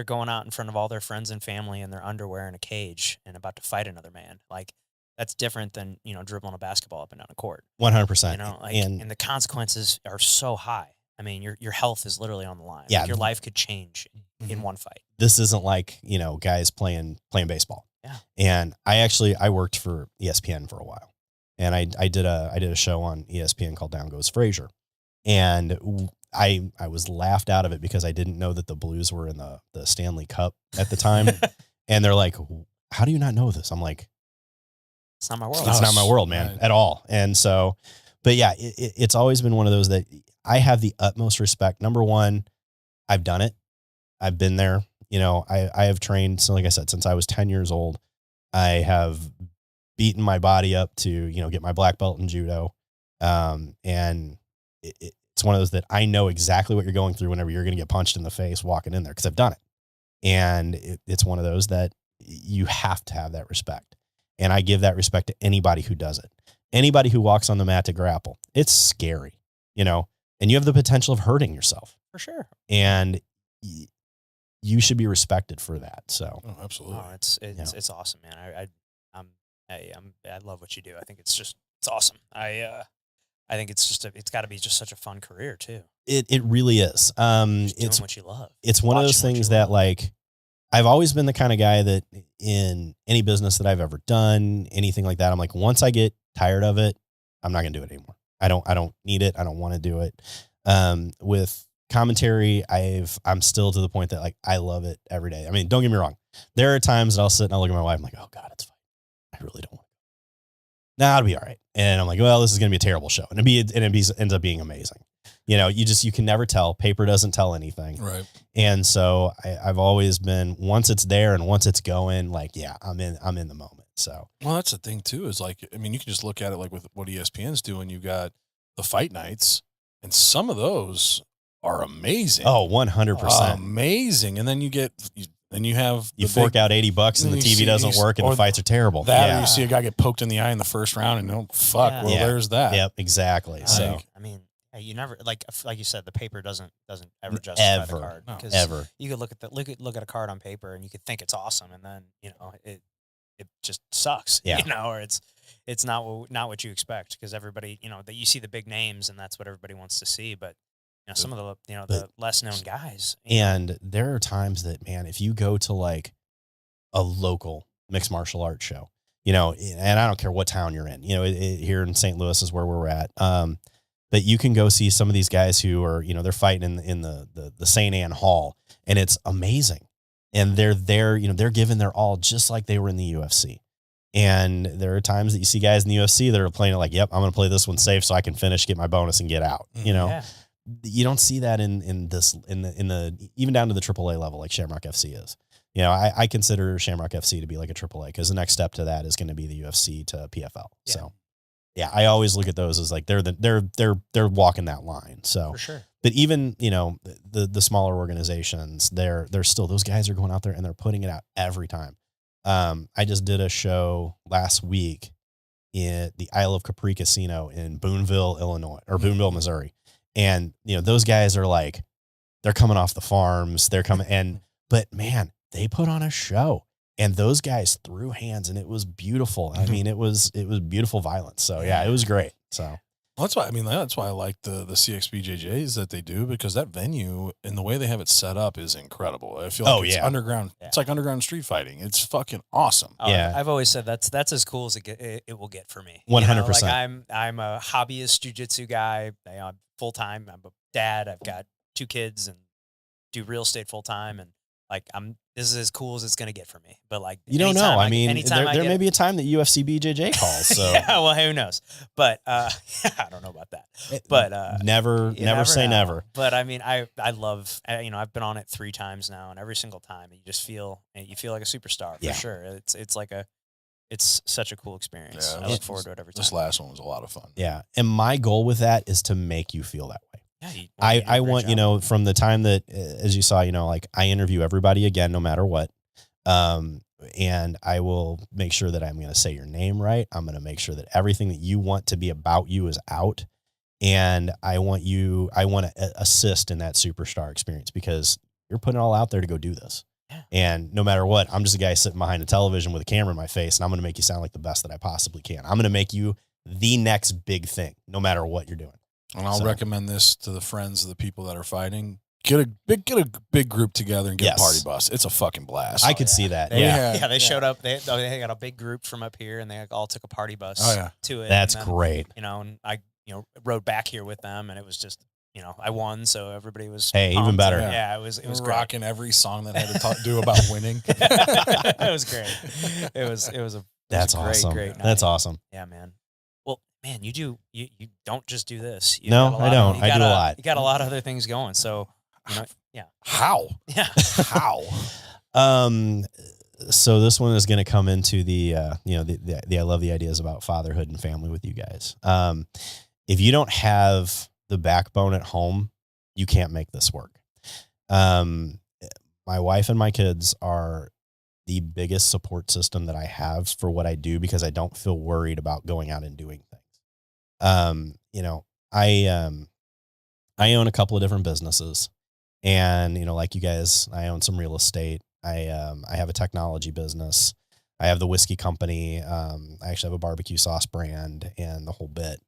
A: going out in front of all their friends and family in their underwear in a cage and about to fight another man. Like, that's different than, you know, dribbling a basketball up and down a court.
C: 100%.
A: You know, like, and the consequences are so high. I mean, your health is literally on the line.
C: Yeah.
A: Like, your life could change in one fight.
C: This isn't like, you know, guys playing baseball.
A: Yeah.
C: And I worked for ESPN for a while, and I did a show on ESPN called Down Goes Frazier. And I was laughed out of it because I didn't know that the Blues were in the Stanley Cup at the time. And they're like, "How do you not know this?" I'm like,
A: "It's not my world.
C: It's not my world, man, at all." And so, but yeah, it's always been one of those that I have the utmost respect. Number one, I've done it. I've been there. You know, I have trained. So like I said, since I was 10 years old, I have beaten my body up to, you know, get my black belt in judo. And it's one of those that I know exactly what you're going through whenever you're going to get punched in the face walking in there, because I've done it. And it's one of those that you have to have that respect. And I give that respect to anybody who does it. Anybody who walks on the mat to grapple. It's scary, you know, and you have the potential of hurting yourself.
A: For sure.
C: And you should be respected for that. So,
B: absolutely.
A: Oh, it's awesome, man. I love what you do. I think it's awesome. I think it's got to be just such a fun career too.
C: It really is.
A: It's doing what you love.
C: It's one of those things that, like, I've always been the kind of guy that in any business that I've ever done, anything like that, I'm like, once I get tired of it, I'm not going to do it anymore. I don't need it. I don't want to do it. With commentary, I'm still to the point that, like, I love it every day. I mean, don't get me wrong. There are times that I'll sit and I'll look at my wife. I'm like, "Oh God, it's fine. I really don't want to." Nah, it'll be all right. And I'm like, "Well, this is going to be a terrible show." And it ends up being amazing. You know, you can never tell. Paper doesn't tell anything.
B: Right.
C: And so I've always been, once it's there and once it's going, like, yeah, I'm in the moment. So,
B: well, that's the thing too, is like, I mean, you can just look at it like with what ESPN's doing. You got the fight nights, and some of those are amazing.
C: Oh, 100%.
B: Amazing. And then you get Then you have
C: You fork out $80 and the TV doesn't work and the fights are terrible.
B: Or you see a guy get poked in the eye in the first round and fuck, well, there's that.
C: Yep, exactly. So
A: I mean, you never like you said, the paper doesn't ever justify the card because you could look at a card on paper and you could think it's awesome, and then it just sucks. Or it's not what you expect, because everybody that you see the big names and that's what everybody wants to see, but some of the the less known guys.
C: And there are times that, man, if you go to like a local mixed martial arts show, and I don't care what town you're in, here in St. Louis is where we're at. But you can go see some of these guys who are, they're fighting in the St. Anne Hall, and it's amazing. And they're there, they're giving their all just like they were in the UFC. And there are times that you see guys in the UFC that are playing it like, yep, I'm going to play this one safe so I can finish, get my bonus, and get out. You don't see that in the even down to the AAA level like Shamrock FC is. I consider Shamrock FC to be like a AAA, because the next step to that is going to be the UFC to PFL. Yeah. So. Yeah, I always look at those as like they're walking that line. So
A: for sure.
C: But even the smaller organizations, they're still, those guys are going out there and they're putting it out every time. I just did a show last week in the Isle of Capri Casino in Boonville, Illinois, or Boonville, Missouri, and those guys are like, they're coming off the farms, but man, they put on a show. And those guys threw hands, and it was beautiful. I mean, it was beautiful violence. So yeah, it was great. So
B: well, that's why I like the CXBJJs that they do, because that venue and the way they have it set up is incredible. I feel like it's underground. Yeah. It's like underground street fighting. It's fucking awesome.
A: Yeah, I've always said that's as cool as it will get for me.
C: 100%.
A: Like I'm a hobbyist jiu-jitsu guy. I'm full time. I'm a dad. I've got 2 kids and do real estate full time, and like this is as cool as it's going to get for me. But like,
C: you don't know. I mean, there may be a time that UFC BJJ calls. So
A: yeah, well, who knows? But I don't know about that. But
C: never say never.
A: But I mean, I love, I've been on it 3 times now, and every single time you just feel like a superstar for sure. It's such a cool experience.
B: Yeah,
A: I look forward to it every time.
B: This last one was a lot of fun.
C: Yeah, and my goal with that is to make you feel that way.
A: Yeah,
C: I want, from the time that, as you saw, like I interview everybody again, no matter what. And I will make sure that I'm going to say your name right. I'm going to make sure that everything that you want to be about you is out. And I want to assist in that superstar experience, because you're putting it all out there to go do this. Yeah. And no matter what, I'm just a guy sitting behind a television with a camera in my face, and I'm going to make you sound like the best that I possibly can. I'm going to make you the next big thing, no matter what you're doing.
B: And I'll recommend this to the friends of the people that are fighting. Get a big group together and get a party bus. It's a fucking blast.
C: I could see that.
A: They showed up. They got a big group from up here, and they all took a party bus to it.
C: That's great.
A: And I rode back here with them, and it was just I won, so everybody was
C: pumped. Even better.
A: Yeah, it was
B: rocking every song that had to do about winning.
A: It was great. It was a
C: awesome.
A: Great night.
C: That's awesome.
A: Yeah, man. Man, you don't just do this.
C: I don't. I do a lot.
A: You got a lot of other things going. So, yeah.
B: How?
A: Yeah.
B: How?
C: So this one is going to come into the I love the ideas about fatherhood and family with you guys. If you don't have the backbone at home, you can't make this work. My wife and my kids are the biggest support system that I have for what I do, because I don't feel worried about going out and doing things. I own a couple of different businesses, and, like you guys, I own some real estate. I have a technology business. I have the whiskey company. I actually have a barbecue sauce brand and the whole bit.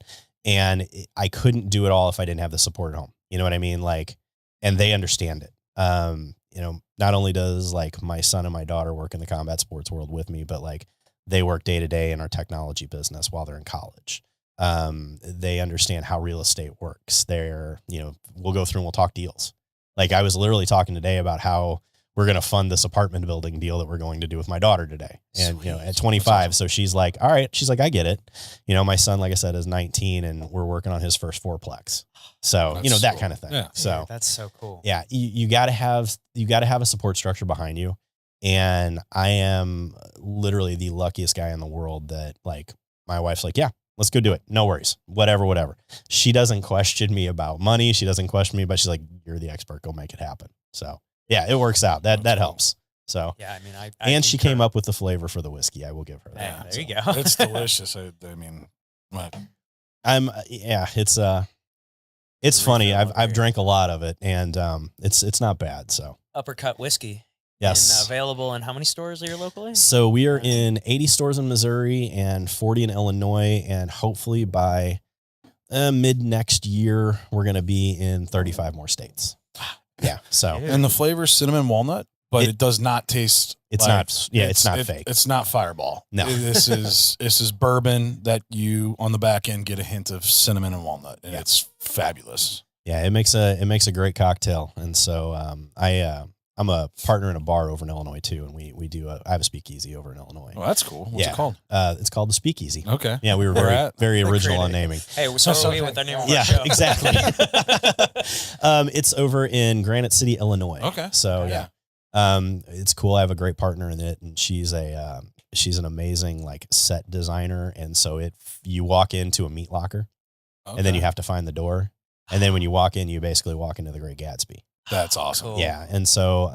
C: And I couldn't do it all if I didn't have the support at home. You know what I mean? Like, and they understand it. Not only does like my son and my daughter work in the combat sports world with me, but like they work day to day in our technology business while they're in college. They understand how real estate works. We'll go through and we'll talk deals. Like I was literally talking today about how we're going to fund this apartment building deal that we're going to do with my daughter today. And, at 25, so she's like, all right. She's like, I get it. My son, like I said, is 19 and we're working on his first fourplex. So, that kind of thing.
B: Yeah.
C: So
A: that's so cool.
C: Yeah. You gotta have a support structure behind you. And I am literally the luckiest guy in the world that, like, my wife's like, yeah, let's go do it. No worries. Whatever. She doesn't question me about money. She doesn't question me, but she's like, you're the expert. Go make it happen. So yeah, it works out. That helps. So
A: Yeah, I mean, I
C: and she
A: concur.
C: came up with the flavor for the whiskey. I will give her
A: Hey,
C: that.
A: there you
C: So
A: go.
B: It's delicious. I mean, what?
C: It's funny.
A: Refill over
C: I've
A: here.
C: drank a lot of it, and it's not bad. So
A: Uppercut Whiskey.
C: yes.
A: And available in how many stores are you locally?
C: So we are in 80 stores in Missouri and 40 in Illinois, and hopefully by mid next year we're going to be in 35 more states. Yeah. So
A: Dude.
B: And the flavor is cinnamon walnut, but it does not taste.
C: it's
B: like,
C: not. Yeah, it's not fake.
B: It's not Fireball.
C: No.
B: This is bourbon that you on the back end get a hint of cinnamon and walnut, and
C: Yeah.
B: it's fabulous.
C: Yeah, it makes a great cocktail, and so I'm a partner in a bar over in Illinois too, and we do I have a speakeasy over in Illinois.
B: Oh, that's cool. What's
C: Yeah.
B: it called?
C: It's called the Speakeasy.
B: Okay.
C: Yeah, we were
B: Where
C: very
B: at?
C: very
A: We're
C: original on
A: creative.
C: naming.
A: Hey, so are we with our name of our
C: Yeah,
A: show.
C: exactly. It's over in Granite City, Illinois.
B: Okay.
C: So
B: Yeah.
C: it's cool. I have a great partner in it, and she's an amazing like set designer, and so you walk into a meat locker, and then you have to find the door, and then when you walk in, you basically walk into the Great Gatsby.
B: That's awesome.
A: Cool.
C: Yeah, and so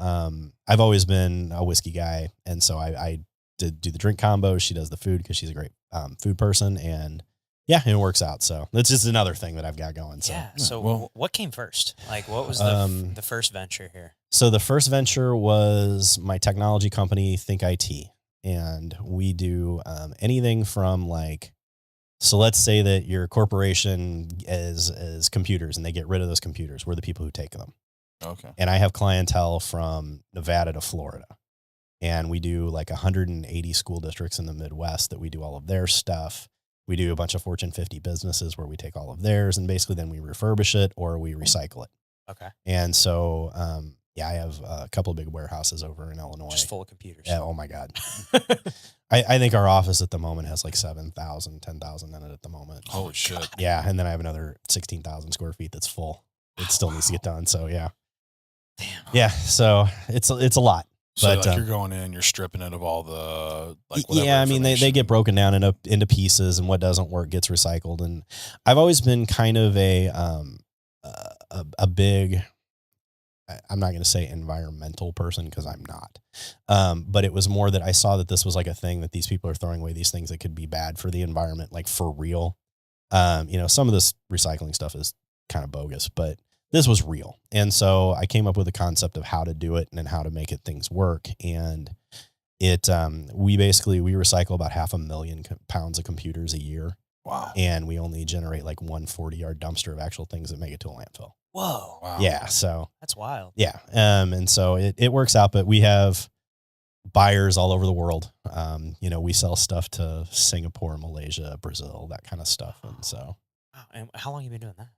C: I've always been a whiskey guy, and so I did do the drink combos. She does the food because she's a great food person, and yeah, it works out. So that's just another thing that I've got going. So
A: Yeah. So
B: well-
A: what came first? Like, what was the first venture here?
C: So the first venture was my technology company, Think IT, and we do anything from like, so let's say that your corporation is computers, and they get rid of those computers. We're the people who take them.
B: Okay.
C: And I have clientele from Nevada to Florida, and we do like 180 school districts in the Midwest that we do all of their stuff. We do a bunch of Fortune 50 businesses where we take all of theirs, and basically then we refurbish it or we recycle it.
A: Okay.
C: And so, I have a couple of big warehouses over in Illinois.
A: Just full of computers.
C: Yeah, oh my God. I think our office at the moment has like 7,000, 10,000 in it at the moment.
B: Holy shit.
C: Yeah. And then I have another 16,000 square feet that's full. It still needs to get done. So yeah.
A: Damn.
C: Yeah. So it's a lot.
B: So
C: But,
B: like you're going in, you're stripping it of all the like whatever
C: yeah, I mean, they
B: information.
C: get broken down into pieces, and what doesn't work gets recycled. And I've always been kind of a big, I'm not going to say environmental person because I'm not. But it was more that I saw that this was like a thing that these people are throwing away these things that could be bad for the environment, like for real. Some of this recycling stuff is kind of bogus, but this was real. And so I came up with a concept of how to do it and then how to make things work. And we recycle about 500,000 pounds of computers a year.
B: Wow.
C: And we only generate like 140-yard dumpster of actual things that make it to a landfill.
A: Whoa.
B: Wow.
C: Yeah. So
A: That's wild.
C: yeah. And so it works out, but we have buyers all over the world. We sell stuff to Singapore, Malaysia, Brazil, that kind of stuff. And so
A: Wow. And how long have you been doing that?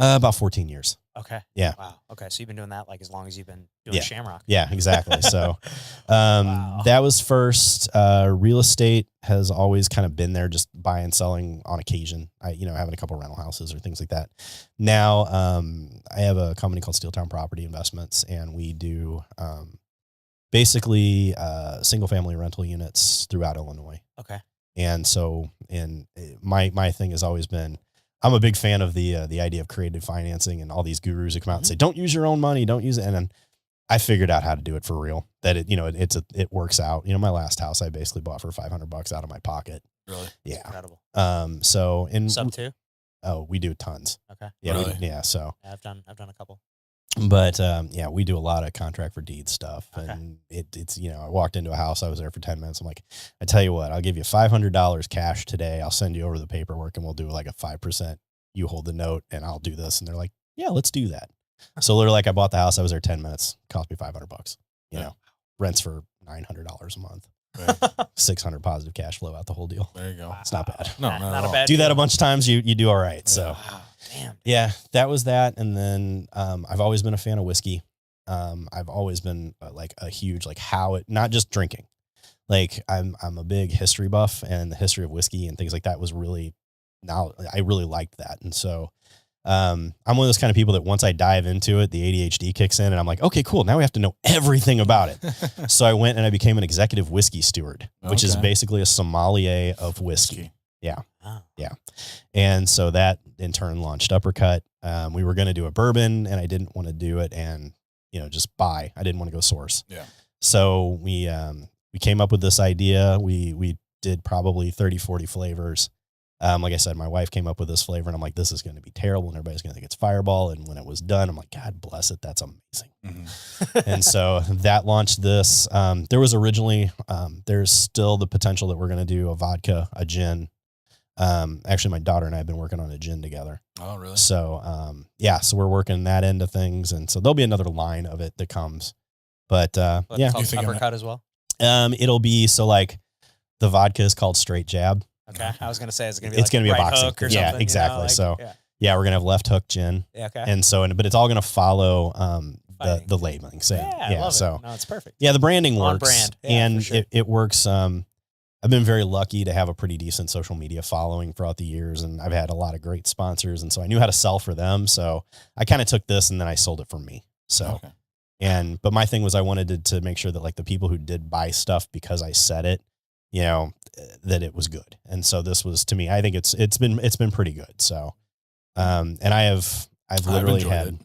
C: about 14 years.
A: Okay.
C: Yeah.
A: Wow. Okay. So you've been doing that like as long as you've been doing Shamrock.
C: Yeah, exactly. So
A: Wow.
C: that was first. Real estate has always kind of been there, just buying and selling on occasion. Having a couple of rental houses or things like that. Now I have a company called Steeltown Property Investments, and we do basically single family rental units throughout Illinois.
A: Okay.
C: And so my thing has always been, I'm a big fan of the idea of creative financing and all these gurus who come out and say, don't use your own money, don't use it. And then I figured out how to do it for real, that it works out. My last house I basically bought for $500 out of my pocket.
B: Really?
C: Yeah.
A: Incredible.
C: So in
A: Sub 2?
C: oh, we do tons.
A: Okay.
C: Yeah.
B: Really?
C: So,
A: Yeah, I've done a couple.
C: but we do a lot of contract for deed stuff.
A: Okay.
C: And it's I walked into a house, I was there for 10 minutes. I'm like, I tell you what, I'll give you $500 cash today. I'll send you over the paperwork, and we'll do like a 5%. You hold the note and I'll do this. And they're like, yeah, let's do that. So literally, like, I bought the house. I was there 10 minutes. Cost me $500. Rents for $900 a month.
B: Right.
C: 600 positive cash flow out the whole deal.
B: There you go.
C: It's not bad.
B: No,
A: not
B: not
A: a
B: at
A: bad
C: Do that
A: deal.
C: a bunch of times, you do all right. So
A: Wow. Damn.
C: yeah, that was that. And then I've always been a fan of whiskey. I've always been like a huge, like, not just drinking. Like I'm a big history buff, and the history of whiskey and things like that was really, I really liked that. And so I'm one of those kind of people that once I dive into it, the ADHD kicks in, and I'm like, okay, cool. Now we have to know everything about it. So I went and I became an executive whiskey steward, which is
B: Okay.
C: basically a sommelier of whiskey.
A: Oh.
C: And so that in turn launched Uppercut. We were going to do a bourbon, and I didn't want to do it and, just buy. I didn't want to go source.
B: Yeah.
C: So we came up with this idea. We did probably 30, 40 flavors. Like I said, my wife came up with this flavor, and I'm like, this is going to be terrible, and everybody's going to think it's Fireball. And when it was done, I'm like, God bless it. That's amazing. And so that launched this. There was originally, there's still the potential that we're going to do a vodka, a gin. Actually, my daughter and I have been working on a gin together.
B: Oh, really?
C: So, so we're working that end of things. And so there'll be another line of it that comes. But, yeah.
A: You think uppercut as well?
C: It'll be, so like the vodka is called Straight Jab.
A: Okay. I was going to say it's going to be
C: it's
A: like
C: going to be a
A: right
C: boxing.
A: hook or
C: Yeah,
A: something,
C: exactly.
A: You know?
C: So
A: yeah.
C: we're going to have left hook gin.
A: Yeah, okay.
C: And so, but it's all going to follow,
A: Fighting.
C: the labeling. So,
A: I love
C: so
A: it. No, it's perfect.
C: yeah, the branding
A: On
C: works
A: brand. Yeah,
C: and
A: for sure.
C: it works. I've been very lucky to have a pretty decent social media following throughout the years, and I've had a lot of great sponsors. And so I knew how to sell for them. So I kind of took this and then I sold it for me. So, but my thing was I wanted to make sure that like the people who did buy stuff because I said it, you know, that it was good. And so this was, to me, I think it's been pretty good. So, and I've literally had,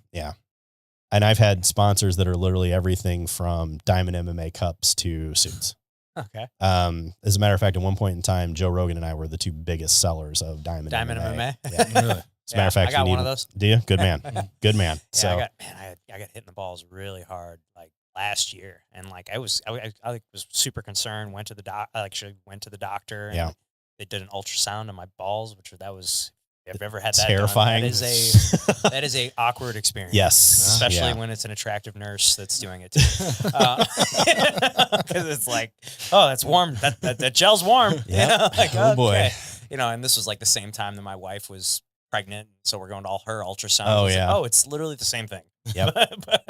C: and I've had sponsors that are literally everything from Diamond MMA cups to suits.
A: Okay.
C: As a matter of fact, at one point in time, Joe Rogan and I were the two biggest sellers of Diamond MMA.
B: Yeah, really.
C: As a matter of fact,
A: I got one of those.
C: Do you? Good man. Good man.
A: Yeah,
C: So
A: I got hit in the balls really hard like last year, and like I was super concerned. Went to the doctor. And they did an ultrasound on my balls, that was. If you've ever had that
C: terrifying,
A: done, that is a awkward experience.
C: Yes,
A: especially when it's an attractive nurse that's doing it too, because it's like, oh, that's warm. That gel's warm.
C: Yeah.
A: Like,
C: oh boy.
A: And this was like the same time that my wife was pregnant, so we're going to all her ultrasounds.
C: Oh yeah.
A: Like, oh, it's literally the same thing.
C: Yep.
A: But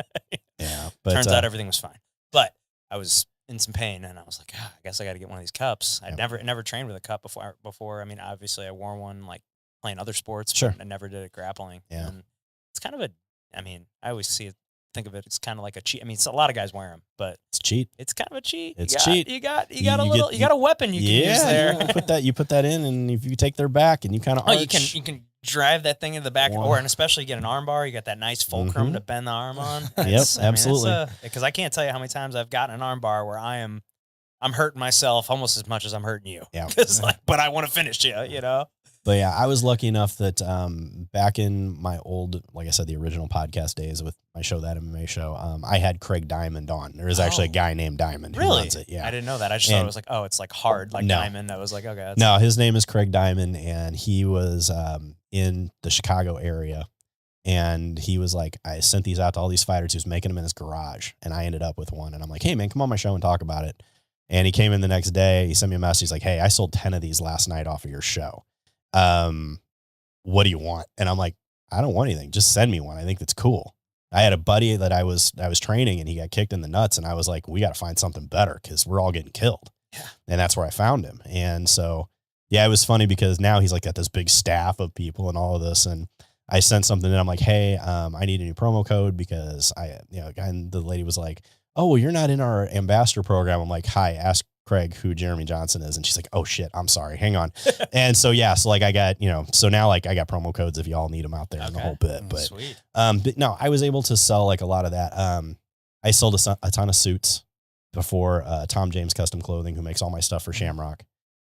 A: turns out everything was fine. But I was in some pain, and I was like, I guess I got to get one of these cups. I never trained with a cup before. I mean, obviously, I wore one like playing other sports.
C: Sure.
A: But I never did it grappling.
C: Yeah.
A: And it's kind of I always think of it. It's kind of like a cheat. I mean, it's a lot of guys wear them, but
C: it's cheat.
A: It's kind of a cheat.
C: It's cheat.
A: You got a weapon you can use there.
C: You put that in, and if you take their back and you kind of
A: you can drive that thing in the back, and especially get an arm bar. You got that nice fulcrum to bend the arm on.
C: Absolutely.
A: Because I can't tell you how many times I've gotten an arm bar where I'm hurting myself almost as much as I'm hurting you.
C: Yeah.
A: But I want to finish you. You know.
C: But yeah, I was lucky enough that back in my old, like I said, the original podcast days with my show, That MMA Show, I had Craig Diamond on. There was actually a guy named Diamond who runs it. Yeah,
A: I didn't know that. I just thought it was like, oh, it's like hard, like Diamond. I was like, okay.
C: No, his name is Craig Diamond, and he was in the Chicago area. And he was like, I sent these out to all these fighters. He was making them in his garage, and I ended up with one. And I'm like, hey, man, come on my show and talk about it. And he came in the next day. He sent me a message. He's like, hey, I sold 10 of these last night off of your show. What do you want? And I'm like, I don't want anything. Just send me one. I think that's cool. I had a buddy that I was training, and he got kicked in the nuts, and I was like, we got to find something better because we're all getting killed.
A: Yeah.
C: And that's where I found him. And so, yeah, it was funny because now he's like got this big staff of people and all of this. And I sent something and I'm like, hey, I need a new promo code because and the lady was like, oh, well, you're not in our ambassador program. I'm like, hi, ask Craig who Jeremy Johnson is. And she's like, oh shit, I'm sorry. Hang on. And so, so like I got, so now like I got promo codes if y'all need them out there in the whole bit. But,
A: sweet.
C: But no, I was able to sell like a lot of that. I sold a ton of suits before Tom James Custom Clothing, who makes all my stuff for Shamrock.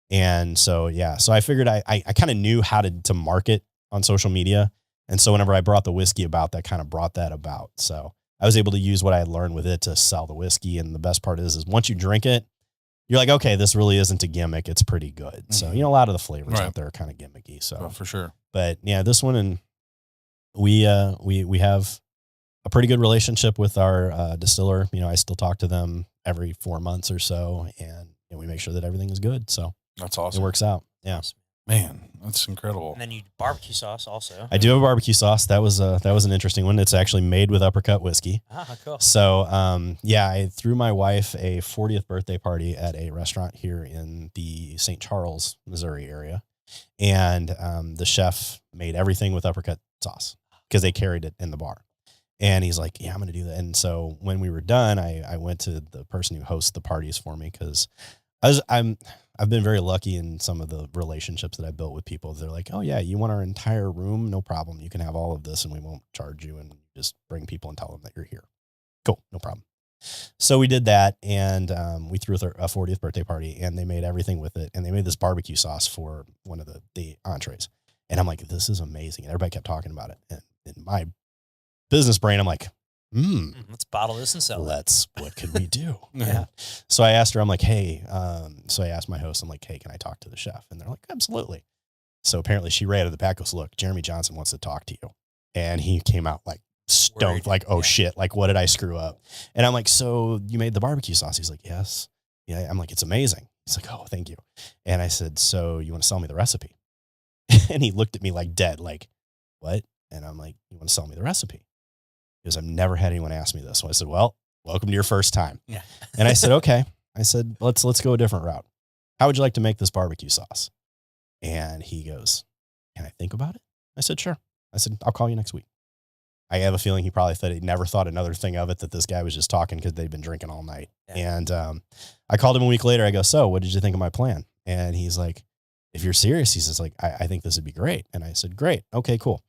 C: And so, so I figured I kind of knew how to market on social media. And so whenever I brought the whiskey about, that kind of brought that about. So I was able to use what I had learned with it to sell the whiskey. And the best part is once you drink it, you're like, okay, this really isn't a gimmick. It's pretty good. So, a lot of the flavors out there are kind of gimmicky. So
B: for sure.
C: But yeah, this one, and we have a pretty good relationship with our distiller. I still talk to them every 4 months or so, and we make sure that everything is good. So
B: that's awesome.
C: It works out. Yeah.
B: Man, that's incredible.
A: And then you barbecue sauce also.
C: I do have a barbecue sauce. That was an interesting one. It's actually made with Uppercut Whiskey.
A: Ah, cool.
C: So, I threw my wife a 40th birthday party at a restaurant here in the St. Charles, Missouri area. And the chef made everything with Uppercut sauce because they carried it in the bar. And he's like, yeah, I'm going to do that. And so when we were done, I went to the person who hosts the parties for me because I've been very lucky in some of the relationships that I built with people. They're like, oh yeah, you want our entire room? No problem. You can have all of this and we won't charge you, and just bring people and tell them that you're here. Cool. No problem. So we did that, and we threw a 40th birthday party, and they made everything with it, and they made this barbecue sauce for one of the entrees. And I'm like, this is amazing. And everybody kept talking about it. And in my business brain, I'm like,
A: let's bottle this and sell it.
C: What could we do? Yeah. So I asked her, I'm like, hey, so I asked my host, I'm like, hey, can I talk to the chef? And they're like, absolutely. So apparently she ran to the back, goes, look, Jeremy Johnson wants to talk to you. And he came out like stoked, like, oh shit, like, what did I screw up? And I'm like, so you made the barbecue sauce? He's like, yes. Yeah. I'm like, it's amazing. He's like, oh, thank you. And I said, so you want to sell me the recipe? And he looked at me like dead, like, what? And I'm like, you want to sell me the recipe? He goes, I've never had anyone ask me this. So I said, well, welcome to your first time.
A: Yeah.
C: And I said, okay. I said, let's go a different route. How would you like to make this barbecue sauce? And he goes, can I think about it? I said, sure. I said, I'll call you next week. I have a feeling he probably thought he never thought another thing of it, that this guy was just talking because they'd been drinking all night. Yeah. And I called him a week later. I go, so what did you think of my plan? And he's like, if you're serious, he says, like, I think this would be great. And I said, great. Okay, cool.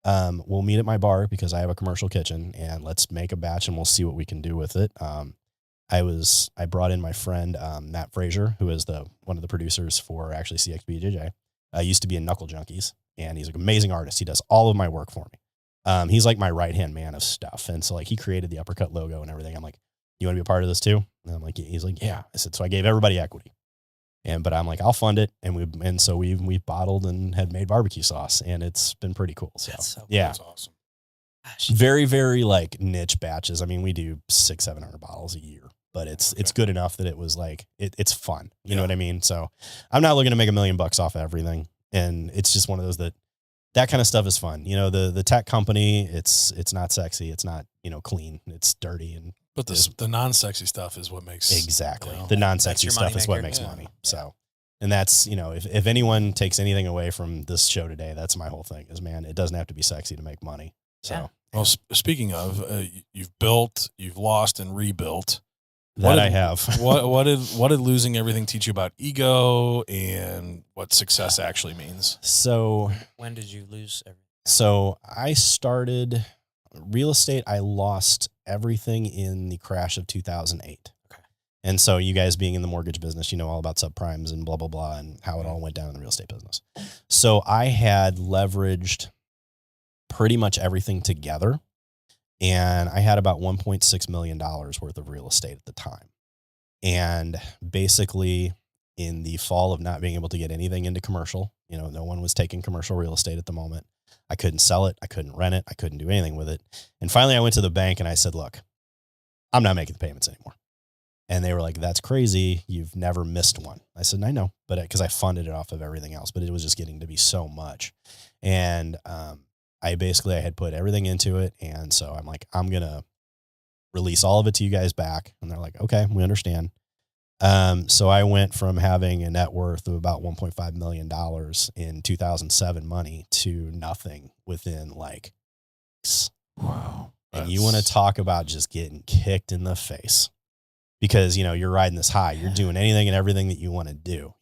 C: We'll meet at my bar because I have a commercial kitchen, and let's make a batch and we'll see what we can do with it. I brought in my friend, Matt Frazier, who is one of the producers for actually CXBJJ. Used to be in Knuckle Junkies, and he's an amazing artist. He does all of my work for me. He's like my right-hand man of stuff. And so like he created the Uppercut logo and everything. I'm like, you want to be a part of this too? And I'm like, he's like, yeah. I said, so I gave everybody equity. But I'm like, I'll fund it. And so we've bottled and had made barbecue sauce, and it's been pretty cool. So, yeah,
B: that's awesome.
A: Gosh.
C: Very, very like niche batches. I mean, we do 600-700 bottles a year, but it's good enough that it was like, it's fun. You know what I mean? So I'm not looking to make $1 million off of everything. And it's just one of those that kind of stuff is fun. You know, the tech company, it's not sexy. It's not, clean. It's dirty. But
B: the non-sexy stuff is what makes
C: exactly the non-sexy stuff is what makes money. So, and that's, if anyone takes anything away from this show today, that's my whole thing is, man, it doesn't have to be sexy to make money. So,
B: well, speaking of, you've built, you've lost and rebuilt.
C: I have.
B: what did losing everything teach you about ego and what success actually means?
C: So
A: when did you lose everything?
C: So I started real estate. I lost everything in the crash of 2008.
A: Okay.
C: And so you guys being in the mortgage business, you know all about subprimes and blah, blah, blah, and how it all went down in the real estate business. So I had leveraged pretty much everything together. And I had about $1.6 million worth of real estate at the time. And basically in the fall of not being able to get anything into commercial, no one was taking commercial real estate at the moment. I couldn't sell it. I couldn't rent it. I couldn't do anything with it. And finally I went to the bank and I said, look, I'm not making the payments anymore. And they were like, that's crazy. You've never missed one. I said, I know, but because I funded it off of everything else, but it was just getting to be so much. And, I had put everything into it. And so I'm like, I'm going to release all of it to you guys back. And they're like, okay, we understand. So I went from having a net worth of about $1.5 million in 2007 money to nothing within like,
B: wow.
C: And you want to talk about just getting kicked in the face because, you're riding this high. You're doing anything and everything that you want to do.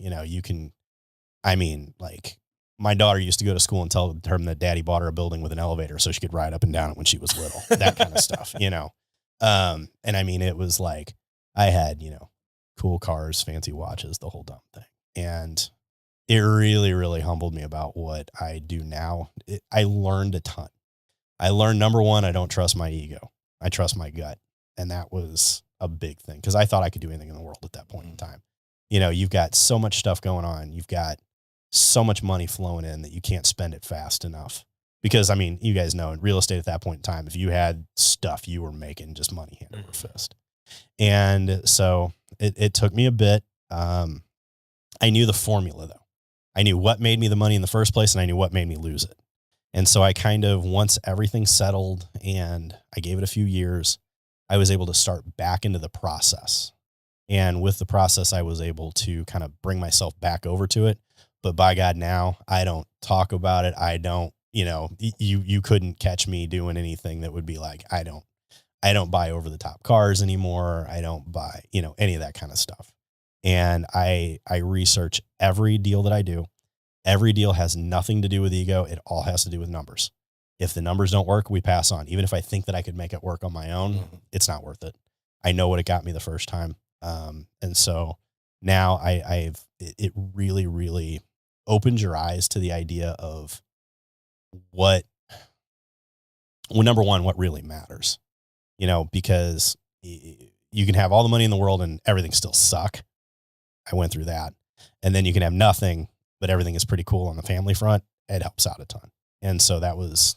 C: My daughter used to go to school and tell her that daddy bought her a building with an elevator so she could ride up and down it when she was little, that kind of stuff, it was like, I had, cool cars, fancy watches, the whole dumb thing. And it really, really humbled me about what I do now. I learned a ton. I learned, number one, I don't trust my ego. I trust my gut. And that was a big thing because I thought I could do anything in the world at that point in time. You've got so much stuff going on. You've got so much money flowing in that you can't spend it fast enough because you guys know in real estate at that point in time, if you had stuff, you were making just money hand over fist. And so it took me a bit. I knew the formula though. I knew what made me the money in the first place and I knew what made me lose it. And so I once everything settled and I gave it a few years, I was able to start back into the process. And with the process, I was able to kind of bring myself back over to it. But by God, now I don't talk about it. I don't, you couldn't catch me doing anything that would be like, I don't buy over the top cars anymore. I don't buy, any of that kind of stuff. And I research every deal that I do. Every deal has nothing to do with ego. It all has to do with numbers. If the numbers don't work, we pass on. Even if I think that I could make it work on my own, it's not worth it. I know what it got me the first time. And so now it really, really opens your eyes to the idea of well, number one, what really matters, because you can have all the money in the world and everything still suck. I went through that. And then you can have nothing, but everything is pretty cool on the family front. It helps out a ton. And so that was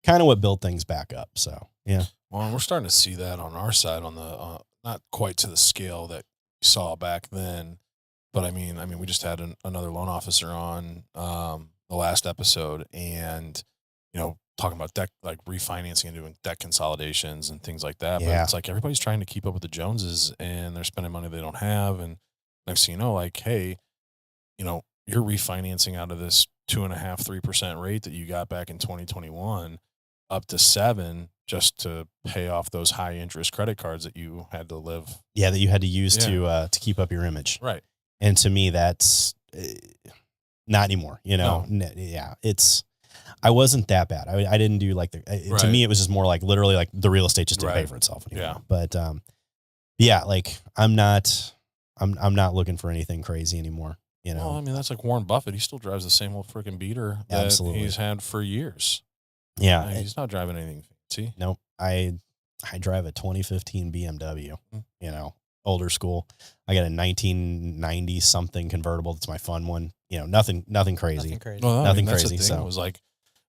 C: kind of what built things back up. So, yeah.
B: Well, we're starting to see that on our side on the, not quite to the scale that we saw back then, but I mean, we just had another loan officer on, the last episode, and, talking about debt, like refinancing and doing debt consolidations and things like that.
C: Yeah.
B: But it's like, everybody's trying to keep up with the Joneses, and they're spending money they don't have. And next thing you know, like, hey, you're refinancing out of this 2.5%, 3% rate that you got back in 2021 up to 7% just to pay off those high interest credit cards that you had to live.
C: Yeah. That you had to use to keep up your image.
B: Right.
C: And to me, that's not anymore,
B: No.
C: Yeah. I wasn't that bad. I didn't do like to me, it was just more like literally like the real estate just didn't pay for itself anymore.
B: Yeah.
C: But, yeah, like I'm not looking for anything crazy anymore.
B: Well, I mean, that's like Warren Buffett. He still drives the same old freaking beater that
C: Absolutely.
B: he's had for years.
C: Yeah.
B: I mean, he's not driving anything fancy.
C: Nope. I drive a 2015 BMW, older school. I got a 1990 something convertible. That's my fun one. Nothing crazy.
A: Nothing crazy.
B: Well,
C: Nothing
B: that's the
C: crazy,
B: thing.
C: so.
B: It was like,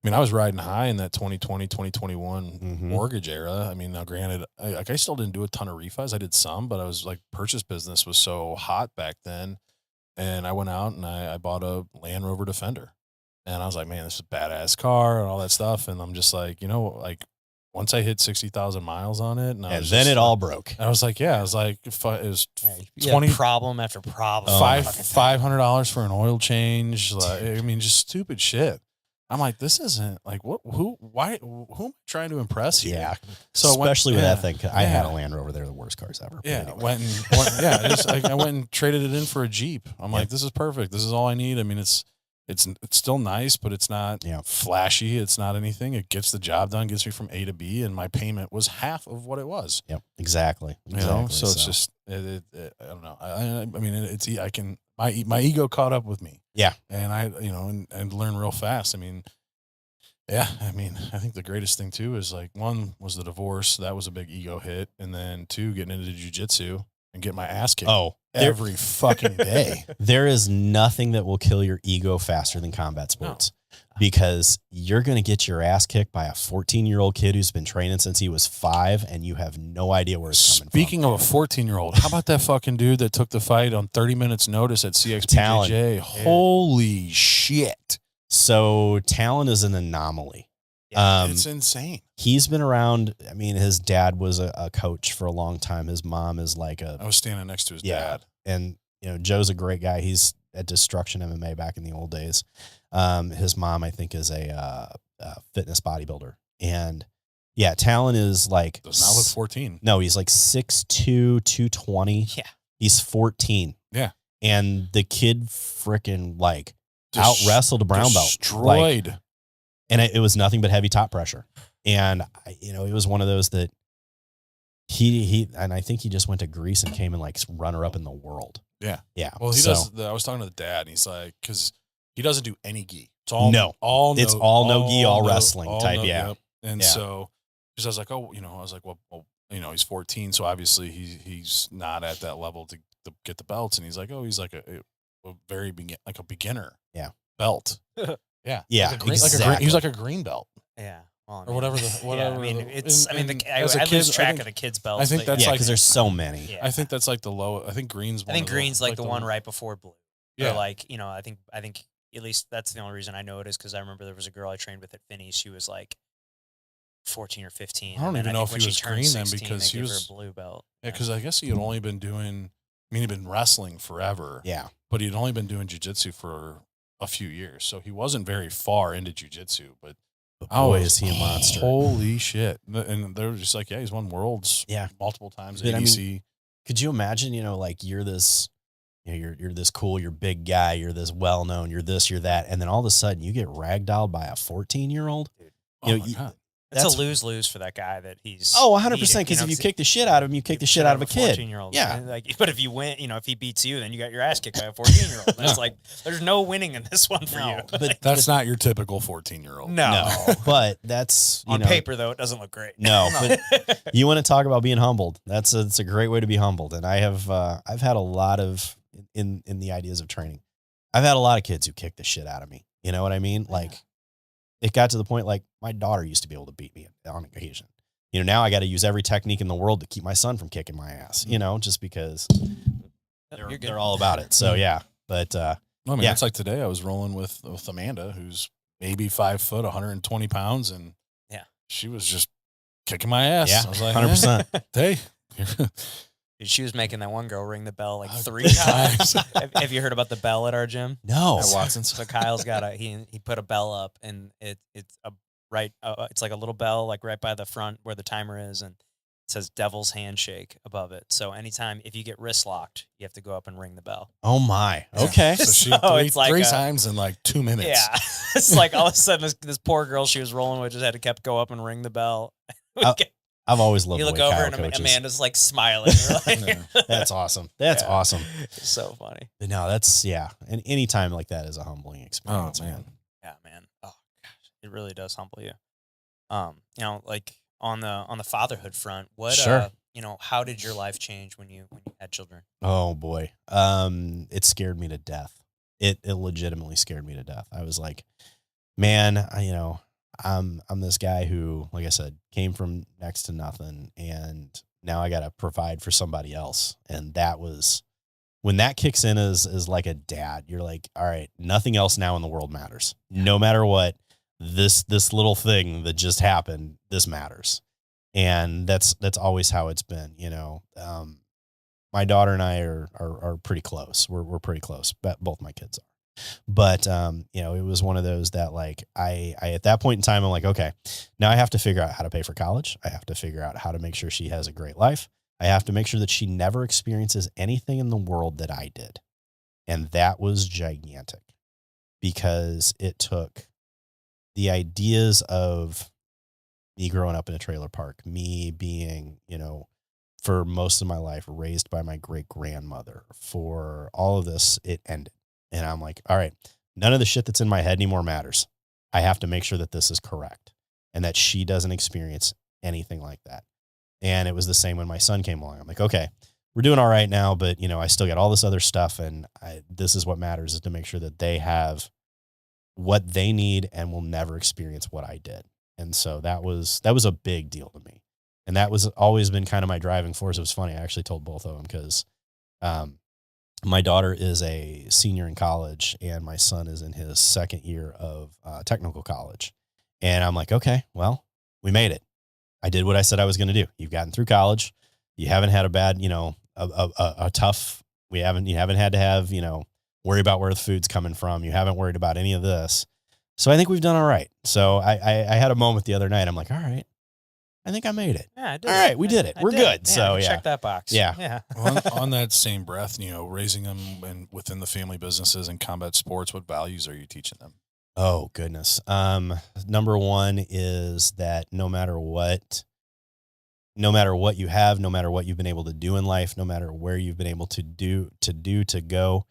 B: I was riding high in that 2020, 2021
C: Mhm.
B: mortgage era. I mean, now granted, I still didn't do a ton of refis. I did some, but I was like, purchase business was so hot back then. And I went out and I bought a Land Rover Defender. And I was like, man, this is a badass car and all that stuff. And I'm just like, like once I hit 60,000 miles on it, and
C: then it all broke.
B: I was like, it was
A: You
B: 20
A: have problem after problem.
B: $500 for an oil change. Like, I mean, just stupid shit. I'm like, this isn't like who am I trying to impress here?
C: Yeah.
B: So
C: especially with that thing. I had a Land Rover. They're the worst cars ever.
B: Yeah.
C: Anyway.
B: I went and traded it in for a Jeep. I'm like, this is perfect. This is all I need. I mean, it's still nice, but it's not flashy. It's not anything. It gets the job done, gets me from A to B, and my payment was half of what it was.
C: Yep. Exactly.
B: So it's just, I don't know. I mean, my ego caught up with me.
C: Yeah.
B: And and learn real fast. I mean, I think the greatest thing too is like, one was the divorce. That was a big ego hit. And then 2, getting into jiu-jitsu and get my ass kicked every fucking day.
C: There is nothing that will kill your ego faster than combat sports. Because you're going to get your ass kicked by a 14-year-old kid who's been training since he was 5, and you have no idea where it's coming from.
B: Speaking of a 14-year-old, how about that fucking dude that took the fight on 30 minutes notice at CXPJJ? Holy shit.
C: So Talon is an anomaly.
B: It's insane.
C: He's been around. I mean, his dad was a coach for a long time. His mom is like
B: I was standing next to his dad.
C: And, Joe's a great guy. He's at Destruction MMA back in the old days. His mom, I think, is a fitness bodybuilder. And Talon is like,
B: does not look 14.
C: No, he's like 6'2", 220.
A: Yeah.
C: He's 14.
B: Yeah.
C: And the kid freaking like out wrestled a brown belt.
B: Destroyed.
C: And it was nothing but heavy top pressure. And, it was one of those that and I think he just went to Greece and came in like runner up in the world.
B: Yeah.
C: Yeah.
B: Well, he does. I was talking to the dad, and he's like, because he doesn't do any gi. It's all no
C: gi, all wrestling type.
B: No,
C: yeah.
B: Yep. And so, because I was like, well, he's 14, so obviously he's not at that level to get the belts. And he's like, he's like a very beginner.
C: Yeah.
B: Belt.
C: Yeah.
B: Exactly. He was like a green belt.
A: Yeah. Well,
B: or whatever.
A: I lose track of the kids' belts.
B: I think that's
C: because there's so many.
A: Yeah.
B: I think that's like the low. I think green's.
A: Green's like the one right before blue.
B: Yeah.
A: Or like I think at least that's the only reason I know it is because I remember there was a girl I trained with at Finney's. She was like 14 or 15.
B: I don't even know if he was green then
A: 16,
B: because he was
A: a blue belt.
B: Yeah, because I guess he had only been doing. He'd been wrestling forever.
C: Yeah.
B: But he'd only been doing jiu-jitsu for a few years, so he wasn't very far into jiu-jitsu. But
C: boy, is he a monster!
B: Holy shit! And they're just like, he's won worlds, multiple times.
C: But,
B: ADC.
C: Could you imagine? Like you're this, you're this cool, you're big guy, you're this well known, you're this, you're that, and then all of a sudden you get ragdolled by a 14-year-old.
B: Oh my God.
A: It's a lose-lose for that guy that he's
C: 100%,
A: needing,
C: because if you kick the shit out of him, you kick the shit out of a kid.
A: 14-year-old.
C: Yeah.
A: Like, but if you win, if he beats you, then you got your ass kicked by a 14-year-old. That's like, there's no winning in this one for you.
C: But
B: That's not your typical 14-year-old.
A: No.
C: But that's
A: on paper though, it doesn't look great.
C: No, but you want to talk about being humbled. It's a great way to be humbled. And I've had a lot of in the ideas of training. I've had a lot of kids who kick the shit out of me. You know what I mean?
A: Yeah.
C: Like, it got to the point, like, my daughter used to be able to beat me on occasion. Now I got to use every technique in the world to keep my son from kicking my ass, just because they're all about it. So, yeah. But,
B: it's like today I was rolling with Amanda, who's maybe 5 foot, 120 pounds. And she was just kicking my ass.
C: Yeah,
B: I was like,
C: 100%.
B: Hey.
A: She was making that one girl ring the bell like 3 times. Have you heard about the bell at our gym?
C: No.
B: At Watson's.
A: So Kyle's got he put a bell up, and it's like a little bell like right by the front where the timer is, and it says Devil's Handshake above it. So anytime if you get wrist locked, you have to go up and ring the bell.
C: Oh my. Okay.
B: So she
A: it's like
B: three times in like 2 minutes.
A: Yeah. It's like all of a sudden this poor girl she was rolling with just had to go up and ring the bell.
C: I've always loved
A: You
C: the
A: look
C: way
A: over
C: Kyle
A: and
C: coaches.
A: Amanda's like smiling.
C: That's awesome. That's awesome.
A: It's so funny.
C: But no, and any time like that is a humbling experience,
B: Oh, man.
A: Yeah, man. Oh gosh, it really does humble you. Like on the fatherhood front, what
C: Sure.
A: how did your life change when you had children?
C: Oh boy. It scared me to death. It legitimately scared me to death. I was like, man, I'm this guy who, like I said, came from next to nothing, and now I got to provide for somebody else. And that was when that kicks in as like a dad, you're like, all right, nothing else now in the world matters. No matter what, this little thing that just happened, this matters. And that's always how it's been, my daughter and I are pretty close. We're pretty close, but both my kids are. But, it was one of those that like, I at that point in time, I'm like, okay, now I have to figure out how to pay for college. I have to figure out how to make sure she has a great life. I have to make sure that she never experiences anything in the world that I did. And that was gigantic because it took the ideas of me growing up in a trailer park, me being, for most of my life raised by my great grandmother, for all of this, it ended. And I'm like, all right, none of the shit that's in my head anymore matters. I have to make sure that this is correct and that she doesn't experience anything like that. And it was the same when my son came along. I'm like, okay, we're doing all right now, but I still got all this other stuff. And this is what matters, is to make sure that they have what they need and will never experience what I did. And so that was a big deal to me. And that was always been kind of my driving force. It was funny. I actually told both of them because, my daughter is a senior in college and my son is in his second year of technical college. And I'm like, okay, well, we made it. I did what I said I was going to do. You've gotten through college. You haven't had a bad, a tough, you haven't had to have, worry about where the food's coming from. You haven't worried about any of this. So I think we've done all right. So I had a moment the other night. I'm like, all right, I think I made it.
A: Yeah, I did.
C: All right, we did it. We're good. So yeah,
A: check that box.
C: Yeah.
B: On that same breath, raising them and within the family businesses and combat sports, what values are you teaching them?
C: Oh goodness. Number one is that no matter what you have, no matter what you've been able to do in life, no matter where you've been able to go,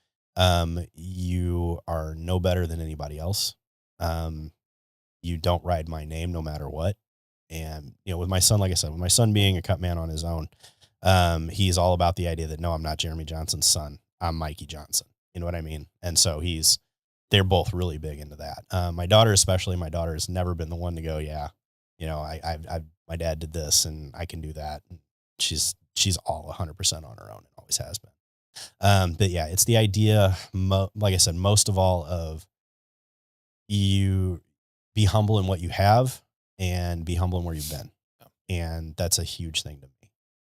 C: you are no better than anybody else. You don't ride my name no matter what. And, with my son, like I said, with my son being a cut man on his own, he's all about the idea that, no, I'm not Jeremy Johnson's son. I'm Mikey Johnson. You know what I mean? And so they're both really big into that. My daughter, especially, has never been the one to go, yeah, my dad did this and I can do that. And she's all 100% on her own and always has been. But yeah, it's the idea, like I said, most of all of you be humble in what you have and be humble in where you've been. And that's a huge thing to me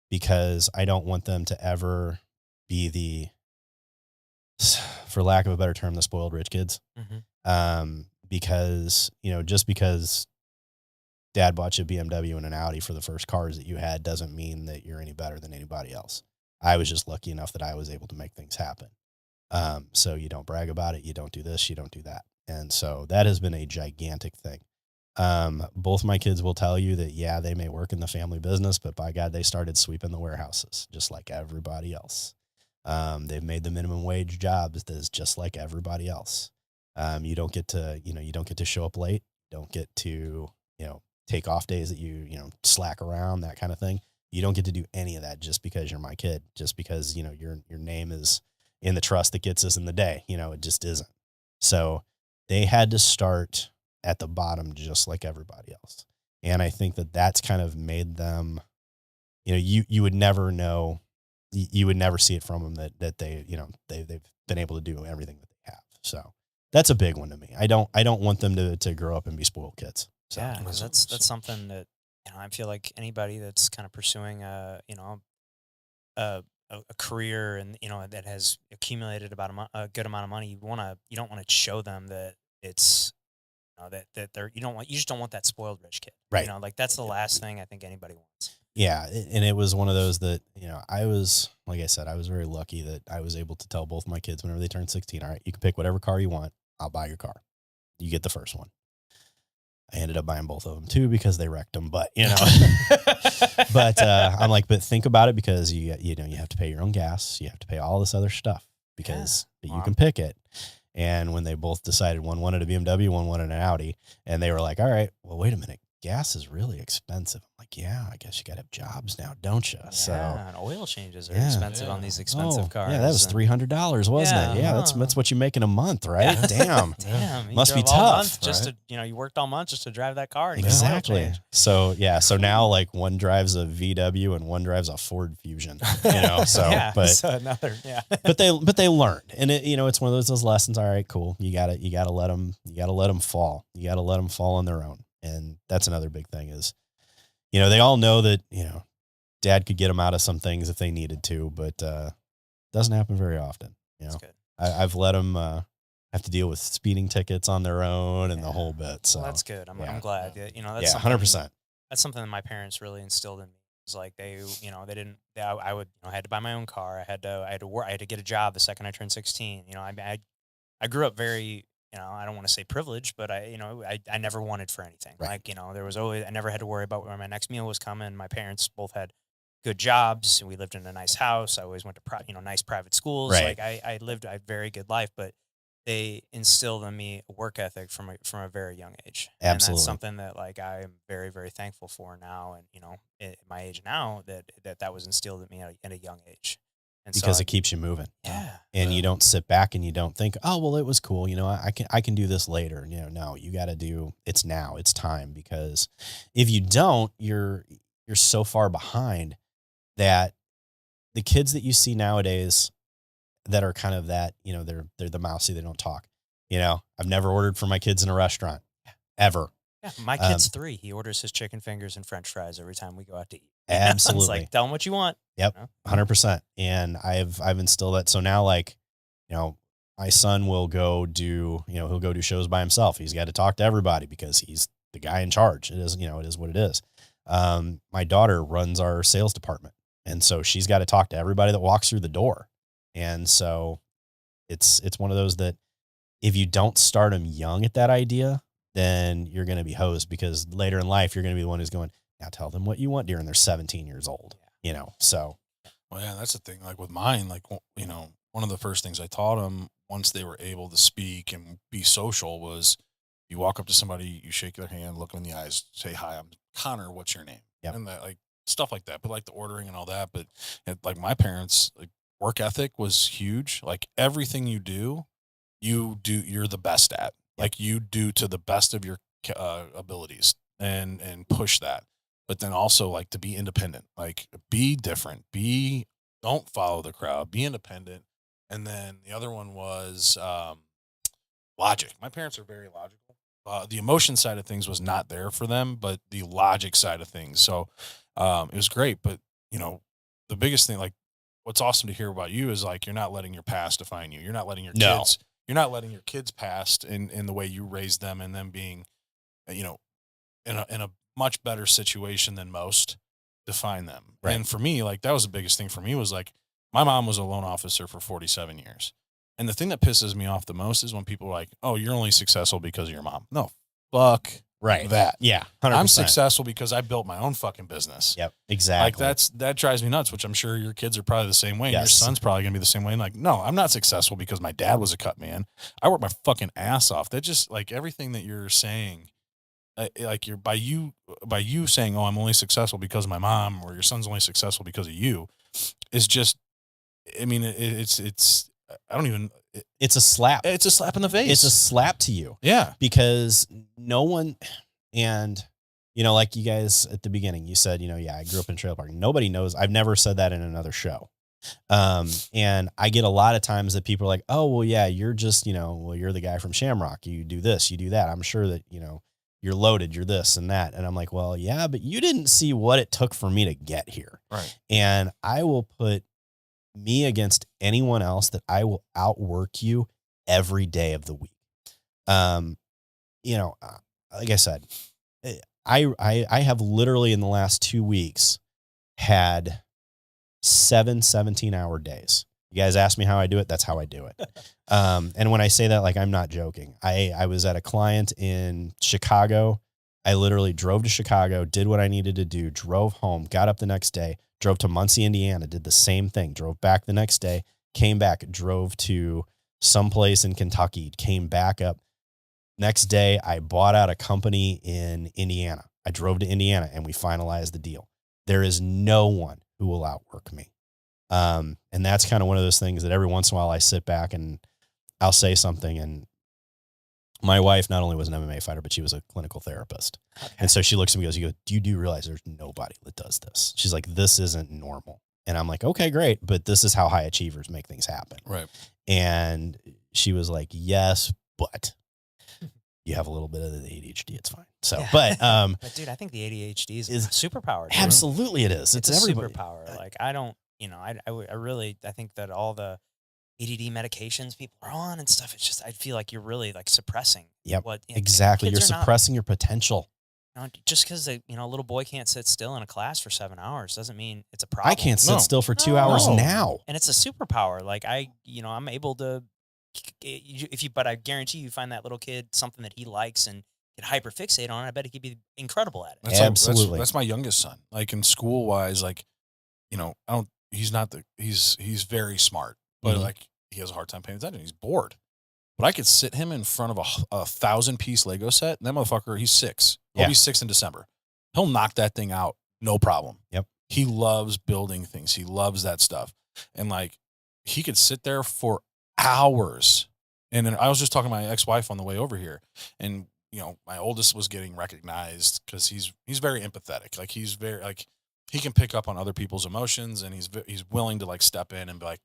C: because I don't want them to ever be for lack of a better term, the spoiled rich kids. Mm-hmm. Because, just because dad bought you a BMW and an Audi for the first cars that you had doesn't mean that you're any better than anybody else. I was just lucky enough that I was able to make things happen. So you don't brag about it. You don't do this, you don't do that. And so that has been a gigantic thing. Both my kids will tell you that, yeah, they may work in the family business, but by God, they started sweeping the warehouses just like everybody else. They've made the minimum wage jobs that's just like everybody else. You don't get to show up late. Don't get to, take off days that you slack around, that kind of thing. You don't get to do any of that just because you're my kid, just because, your name is in the trust that gets us in the day. It just isn't. So they had to start at the bottom just like everybody else. And I think that that's kind of made them, you would never know, you would never see it from them that they, they've been able to do everything that they have. So that's a big one to me. I don't want them to grow up and be spoiled kids. So
A: yeah, because that's something that, I feel like anybody that's kind of pursuing a career and, that has accumulated about a good amount of money, you don't want to show them that it's, that they're, you just don't want that spoiled rich kid.
C: Right.
A: Like that's the last thing I think anybody wants.
C: Yeah. And it was one of those that, I was, like I said, I was very lucky that I was able to tell both my kids whenever they turned 16, all right, you can pick whatever car you want. I'll buy your car. You get the first one. I ended up buying both of them too, because they wrecked them, but but I'm like, but think about it, because you have to pay your own gas. You have to pay all this other stuff because you can pick it. And when they both decided, one wanted a BMW, one wanted an Audi, and they were like, all right, well, wait a minute. Gas is really expensive. I'm like, yeah, I guess you got to have jobs now, don't you?
A: Yeah,
C: so
A: and oil changes are expensive on these expensive cars.
C: Yeah, that was $300, wasn't it? Yeah, that's what you make in a month, right? Damn.
A: Damn.
C: Must be tough.
A: Just to, you worked all month just to drive that car. And
C: exactly. So now like one drives a VW and one drives a Ford Fusion, so, but they learned. And it's one of those lessons. All right, cool. You gotta let them fall. You gotta let them fall on their own. And that's another big thing is, they all know that, dad could get them out of some things if they needed to, but doesn't happen very often.
A: That's good.
C: I've let them have to deal with speeding tickets on their own and the whole bit. So
A: that's good. I'm glad that,
C: that's 100%.
A: That's something that my parents really instilled in me. It's like they had to buy my own car. I had to work. I had to get a job the second I turned 16. I grew up very, I don't want to say privileged, but I never wanted for anything.
C: Right.
A: Like, there was always, I never had to worry about where my next meal was coming. My parents both had good jobs, and we lived in a nice house. I always went to nice private schools.
C: Right.
A: Like I lived a very good life, but they instilled in me a work ethic from a very young age.
C: Absolutely.
A: And that's something that like I am very, very thankful for now. And, at my age now that was instilled in me at a young age. And
C: because
A: so
C: it keeps you moving.
A: Yeah.
C: And you don't sit back and you don't think, oh, well, it was cool. I can do this later. No, you got to do, it's now, it's time. Because if you don't, you're so far behind that the kids that you see nowadays that are kind of that, they're the mousy, they don't talk. I've never ordered for my kids in a restaurant ever.
A: Yeah, my kid's 3. He orders his chicken fingers and French fries every time we go out to eat.
C: Absolutely.
A: It's like, tell him what you want.
C: Yep. 100%. And I've instilled that. So now, like, my son will go do, he'll go do shows by himself. He's got to talk to everybody because he's the guy in charge. It is, it is what it is. My daughter runs our sales department. And so she's got to talk to everybody that walks through the door. And so it's one of those that if you don't start them young at that idea, then you're going to be hosed, because later in life, you're going to be the one who's going, now tell them what you want, dear. And they're 17 years old, so.
B: Well, yeah, that's the thing. Like with mine, like, one of the first things I taught them once they were able to speak and be social was you walk up to somebody, you shake their hand, look them in the eyes, say, hi, I'm Connor. What's your name?
C: Yep.
B: And that, like, stuff like that, but like the ordering and all that. But like my parents, like, work ethic was huge. Like everything you're the best at. Like you do to the best of your abilities and push that. But then also like to be independent, like be different, don't follow the crowd, be independent. And then the other one was logic. My parents are very logical. The emotion side of things was not there for them, but the logic side of things. So it was great. But, the biggest thing, like what's awesome to hear about you is like, you're not letting your past define you. You're not letting your kids. You're not letting your kids' past in the way you raised them and them being, in a much better situation than most define them.
C: Right.
B: And for me, like that was the biggest thing for me was like my mom was a loan officer for 47 years. And the thing that pisses me off the most is when people are like, oh, you're only successful because of your mom. No, fuck
C: Right.
B: that.
C: Yeah. 100%.
B: I'm successful because I built my own fucking business.
C: Yep. Exactly.
B: Like that drives me nuts, which I'm sure your kids are probably the same way. And your
C: Yes.
B: son's probably gonna be the same way. And like, no, I'm not successful because my dad was a cut man. I worked my fucking ass off. That just like everything that you're saying, like you're by you saying, oh, I'm only successful because of my mom, or your son's only successful because of you, is just, I mean, it's I don't even.
C: It's a slap.
B: It's a slap in the face.
C: It's a slap to you.
B: Yeah.
C: Because no one, and, you know, like you guys at the beginning, you said, you know, yeah, I grew up in trailer park. Nobody knows. I've never said that in another show. And I get a lot of times that people are like, oh, well, yeah, you're just, you know, well, you're the guy from Shamrock. You do this, you do that. I'm sure that, you know, you're loaded, you're this and that. And I'm like, well, yeah, but you didn't see what it took for me to get here.
B: Right.
C: And I will put me against anyone else that I will outwork you every day of the week. You know, like I said, I have literally in the last 2 weeks had 7 17-hour days. You guys ask me how I do it. That's how I do it. And when I say that, like, I'm not joking. I was at a client in Chicago. I literally drove to Chicago, did what I needed to do, drove home, got up the next day, drove to Muncie, Indiana, did the same thing, drove back the next day, came back, drove to someplace in Kentucky, came back up. Next day, I bought out a company in Indiana. I drove to Indiana and we finalized the deal. There is no one who will outwork me. And that's kind of one of those things that every once in a while I sit back and I'll say something. And my wife not only was an MMA fighter, but she was a clinical therapist. Okay. And so she looks at me and goes, do you realize there's nobody that does this? She's like, this isn't normal. And I'm like, okay, great. But this is how high achievers make things happen.
B: Right.
C: And she was like, yes, but you have a little bit of the ADHD. It's fine. So, yeah.
A: But dude, I think the ADHD is a superpower. Dude.
C: Absolutely it is.
A: It's a superpower. Like I don't, you know, I really, I think that all the ADD medications people are on and stuff, it's just, I feel like you're really like suppressing.
C: Yep.
A: What, you know,
C: exactly. You're suppressing your potential.
A: You know, just because a little boy can't sit still in a class for 7 hours doesn't mean it's a problem.
C: I can't sit still for 2 hours now.
A: And it's a superpower. Like I'm able to, but I guarantee you find that little kid something that he likes and get hyper fixate on it. I bet he could be incredible at it.
C: Absolutely.
B: That's my youngest son. Like in school wise, like, you know, he's very smart, but like he has a hard time paying attention. He's bored. But I could sit him in front of a 1,000-piece Lego set. And that motherfucker, he's 6. He'll be 6 in December. He'll knock that thing out. No problem.
C: Yep.
B: He loves building things. He loves that stuff. And like, he could sit there for hours. And then I was just talking to my ex-wife on the way over here. And, you know, my oldest was getting recognized because he's very empathetic. Like he's very, like, he can pick up on other people's emotions and he's willing to like step in and be like,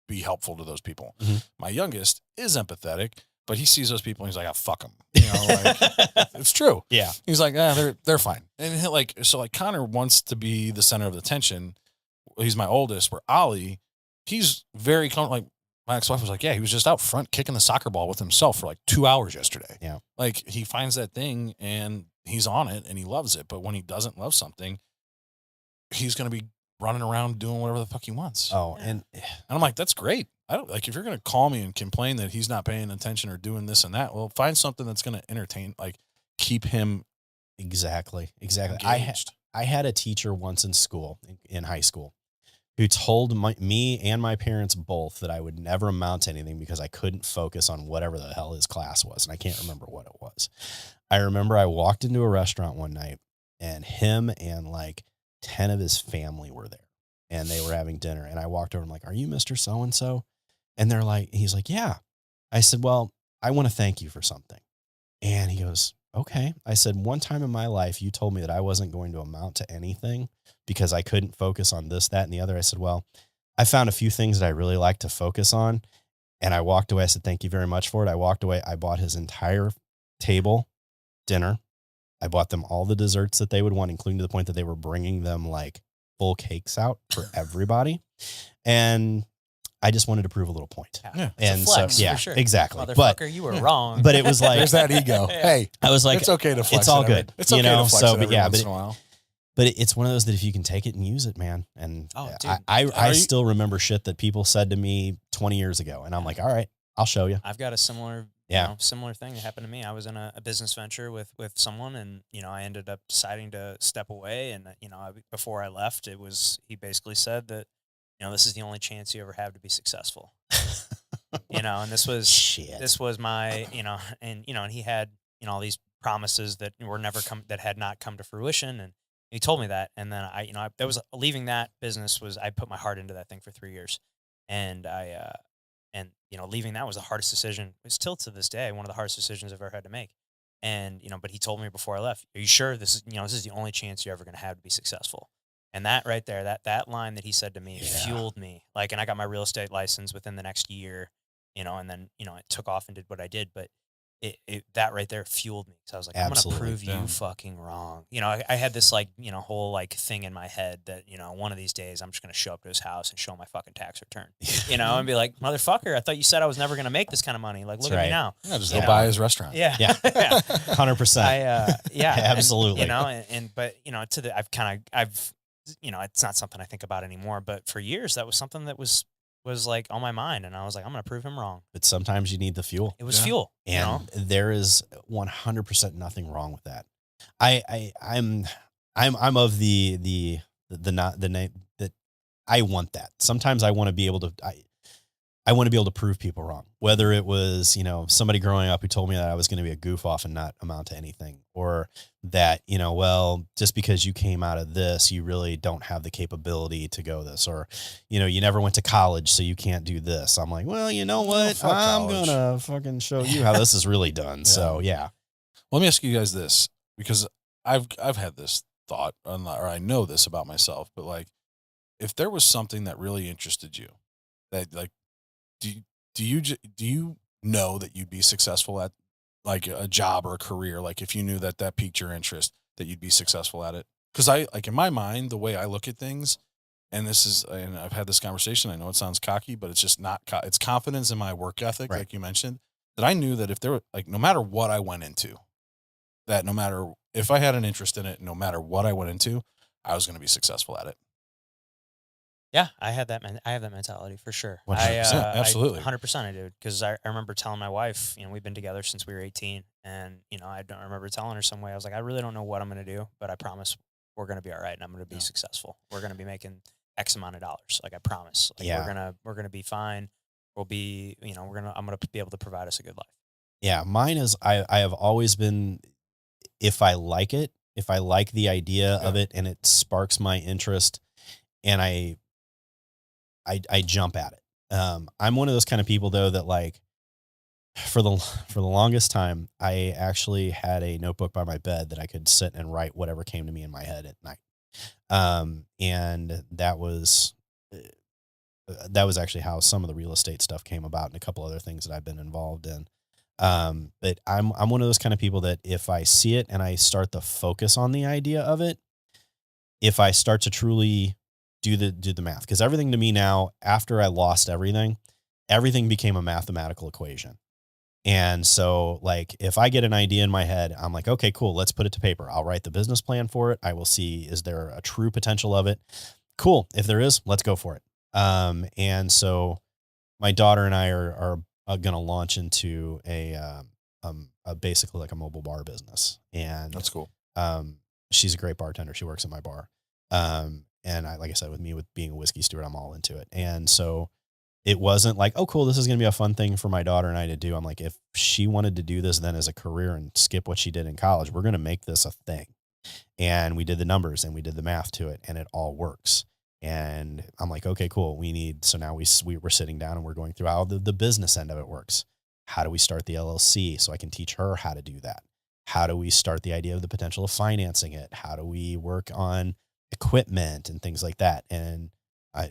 B: be helpful to those people. Mm-hmm. My youngest is empathetic, but he sees those people and he's like, oh, fuck them. You know, like it's true.
C: Yeah.
B: He's like, they're fine. And he'll like, so like Connor wants to be the center of the attention. He's my oldest, where Ollie, he's very like my ex-wife was like, yeah, he was just out front kicking the soccer ball with himself for like 2 hours yesterday.
C: Yeah.
B: Like he finds that thing and he's on it and he loves it. But when he doesn't love something, he's going to be running around doing whatever the fuck he wants.
C: Oh,
B: and I'm like, that's great. I don't like if you're going to call me and complain that he's not paying attention or doing this and that. Well, find something that's going to entertain, like keep him
C: exactly.
B: engaged.
C: I had a teacher once in school, in high school, who told me and my parents both that I would never amount to anything because I couldn't focus on whatever the hell his class was, and I can't remember what it was. I remember I walked into a restaurant one night, and him and like 10 of his family were there and they were having dinner. And I walked over and I'm like, are you Mr. So-and-so? And they're like, he's like, yeah. I said, well, I want to thank you for something. And he goes, okay. I said, one time in my life, you told me that I wasn't going to amount to anything because I couldn't focus on this, that, and the other. I said, well, I found a few things that I really like to focus on. And I walked away. I said, thank you very much for it. I walked away. I bought his entire table dinner. I bought them all the desserts that they would want, including to the point that they were bringing them like full cakes out for everybody. And I just wanted to prove a little point.
A: Yeah.
C: And
A: flex,
C: so, yeah,
A: for sure.
C: Exactly.
A: Motherfucker, you were wrong.
C: But it was like,
B: there's that ego. Hey,
C: I was like,
B: it's okay to flex.
C: It's all good.
B: It's okay to flex it every once in a while.
C: But it's one of those that if you can take it and use it, man. And
A: dude,
C: I still remember shit that people said to me 20 years ago. And I'm like, all right, I'll show you.
A: I've got a similar
C: Yeah.
A: Similar thing happened to me. I was in a business venture with someone, and I ended up deciding to step away. And before I left, he basically said that this is the only chance you ever have to be successful. And
C: Shit.
A: this was my and he had all these promises that had not come to fruition, and he told me that. And then that was leaving that business. I put my heart into that thing for 3 years, and leaving that was the hardest decision. It's still to this day one of the hardest decisions I've ever had to make. And but he told me before I left, "Are you sure this is the only chance you're ever going to have to be successful?" And that right there, that line that he said to me fueled me. Like, and I got my real estate license within the next year, and then it took off and did what I did. But that right there fueled me. So I was like,
C: Absolutely.
A: I'm going to prove you fucking wrong. I had this whole thing in my head that, one of these days I'm just going to show up to his house and show him my fucking tax return, and be like, motherfucker, I thought you said I was never going to make this kind of money. Like, look at me now.
B: Yeah, just go buy his restaurant.
A: Yeah.
C: Yeah. 100%.
A: Yeah.
C: Absolutely.
A: It's not something I think about anymore, but for years that was something that was like on my mind, and I was like, I'm going to prove him wrong.
C: But sometimes you need the fuel.
A: It was fuel.
C: And there is 100% nothing wrong with that. I'm of the name that I want that. Sometimes I want to be able to, I want to be able to prove people wrong, whether it was, somebody growing up who told me that I was going to be a goof off and not amount to anything, or that, well, just because you came out of this, you really don't have the capability to go this, or, you never went to college, so you can't do this. I'm like, well, you know what? I'm going to fucking show you how this is really done. So yeah.
B: Let me ask you guys this, because I've had this thought, or I know this about myself, but like, if there was something that really interested you, that like, do you know that you'd be successful at, like, a job or a career? Like, if you knew that piqued your interest, that you'd be successful at it? Because in my mind, the way I look at things, and I've had this conversation, I know it sounds cocky, but it's just not, it's confidence in my work ethic,
C: right,
B: like you mentioned, that I knew that if there were, like, no matter what I went into, that no matter if I had an interest in it, no matter what I went into, I was going to be successful at it.
A: Yeah, I have that mentality for sure.
B: 100%, absolutely.
A: 100% I do. Because I remember telling my wife, we've been together since we were 18. And, I don't remember telling her some way. I was like, I really don't know what I'm going to do, but I promise we're going to be all right. And I'm going to be successful. We're going to be making X amount of dollars. Like, I promise. Like, we're going to be fine. We'll be, I'm going to be able to provide us a good life.
C: Yeah. Mine is, I have always been, if I like it, if I like the idea of it and it sparks my interest, and I jump at it. I'm one of those kind of people, though, that, like, for the longest time, I actually had a notebook by my bed that I could sit and write whatever came to me in my head at night. And that was actually how some of the real estate stuff came about, and a couple other things that I've been involved in. But I'm one of those kind of people that if I see it and I start to focus on the idea of it, if I start to truly do the math, because everything to me now, after I lost everything became a mathematical equation. And so, like, if I get an idea in my head, I'm like, okay, cool, let's put it to paper. I'll write the business plan for it. I will see, is there a true potential of it? Cool. If there is, let's go for it. And so my daughter and I are going to launch into a basically like a mobile bar business. And
B: that's cool.
C: She's a great bartender. She works at my bar. And like I said, with being a whiskey steward, I'm all into it. And so it wasn't like, oh, cool, this is going to be a fun thing for my daughter and I to do. I'm like, if she wanted to do this then as a career and skip what she did in college, we're going to make this a thing. And we did the numbers and we did the math to it, and it all works. And I'm like, okay, cool. So now we're sitting down and we're going through how the business end of it works. How do we start the LLC so I can teach her how to do that? How do we start the idea of the potential of financing it? How do we work on equipment and things like that? And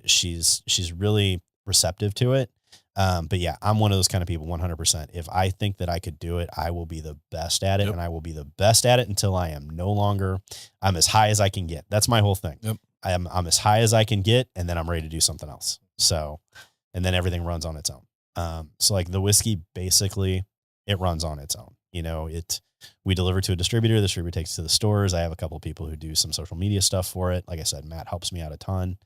C: she's really receptive to it. But yeah, I'm one of those kind of people, 100%. If I think that I could do it, I will be the best at it. Yep. And I will be the best at it until I am no longer, I'm as high as I can get. That's my whole thing. Yep. I'm as high as I can get, and then I'm ready to do something else. So, and then everything runs on its own. So like the whiskey, basically it runs on its own. We deliver to a distributor. The distributor takes it to the stores. I have a couple of people who do some social media stuff for it. Like I said, Matt helps me out a ton.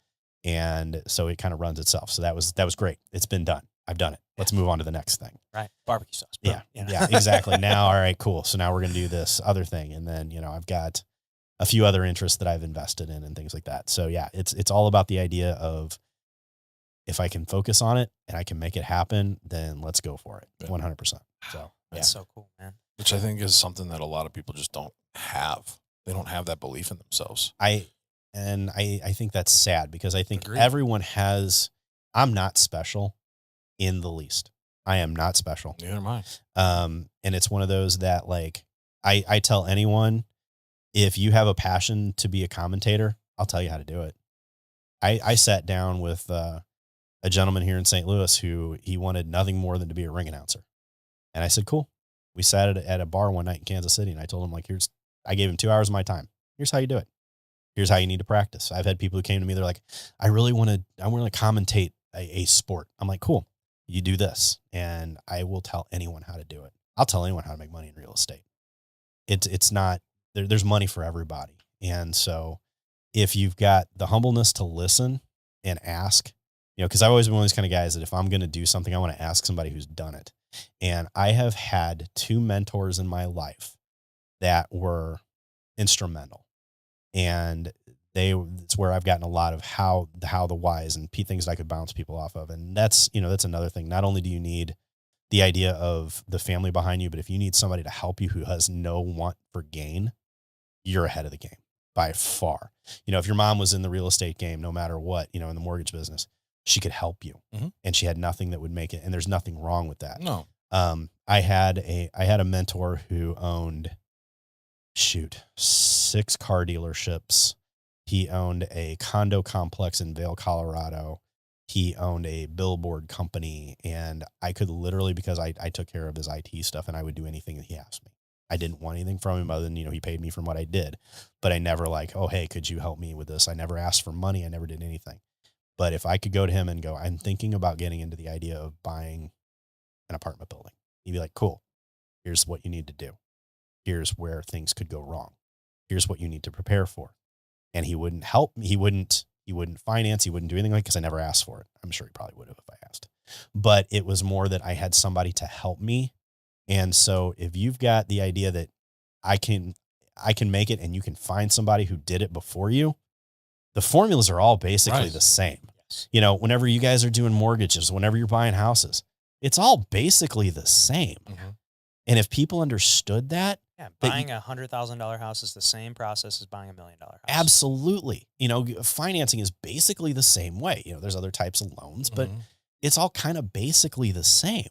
C: And so it kind of runs itself. So that was great. It's been done. I've done it. Let's move on to the next thing.
A: Right. Barbecue sauce. Boom.
C: Yeah.
A: You know?
C: Yeah, exactly. Now, all right, cool. So now we're going to do this other thing. And then, I've got a few other interests that I've invested in and things like that. So yeah, it's all about the idea of, if I can focus on it and I can make it happen, then let's go for it. 100%. So
A: That's so cool, man.
B: Which I think is something that a lot of people just don't have. They don't have that belief in themselves.
C: I think that's sad, because I think
B: Agreed.
C: everyone has, I'm not special in the least. I am not special.
B: Neither am I.
C: And it's one of those that, like, I tell anyone, if you have a passion to be a commentator, I'll tell you how to do it. I sat down with a gentleman here in St. Louis who he wanted nothing more than to be a ring announcer. And I said, cool. We sat at a bar one night in Kansas City, and I told him, like, I gave him 2 hours of my time. Here's how you do it. Here's how you need to practice. I've had people who came to me, they're like, I want to commentate a sport. I'm like, cool. You do this, and I will tell anyone how to do it. I'll tell anyone how to make money in real estate. It's not, there's money for everybody. And so if you've got the humbleness to listen and ask, because I've always been one of these kind of guys that if I'm going to do something, I want to ask somebody who's done it. And I have had 2 mentors in my life that were instrumental. And it's where I've gotten a lot of how, the whys, and things that I could bounce people off of. And that's another thing. Not only do you need the idea of the family behind you, but if you need somebody to help you who has no want for gain, you're ahead of the game by far. If your mom was in the real estate game, no matter what, in the mortgage business, she could help you, and she had nothing that would make it. And there's nothing wrong with that.
B: No.
C: I had a mentor who owned 6 car dealerships. He owned a condo complex in Vail, Colorado. He owned a billboard company, and I could literally, because I took care of his IT stuff, and I would do anything that he asked me. I didn't want anything from him other than, he paid me from what I did, but I never oh, hey, could you help me with this? I never asked for money. I never did anything. But if I could go to him and go, I'm thinking about getting into the idea of buying an apartment building, he'd be like, cool, here's what you need to do. Here's where things could go wrong. Here's what you need to prepare for. And he wouldn't help me. He wouldn't finance. He wouldn't do anything because I never asked for it. I'm sure he probably would have if I asked. But it was more that I had somebody to help me. And so if you've got the idea that I can make it, and you can find somebody who did it before you, the formulas are all basically the same. Yes. Whenever you guys are doing mortgages, whenever you're buying houses, it's all basically the same. Mm-hmm. And if people understood that,
A: buying $100,000 house is the same process as buying $1 million house.
C: Absolutely. Financing is basically the same way. There's other types of loans, but it's all kind of basically the same.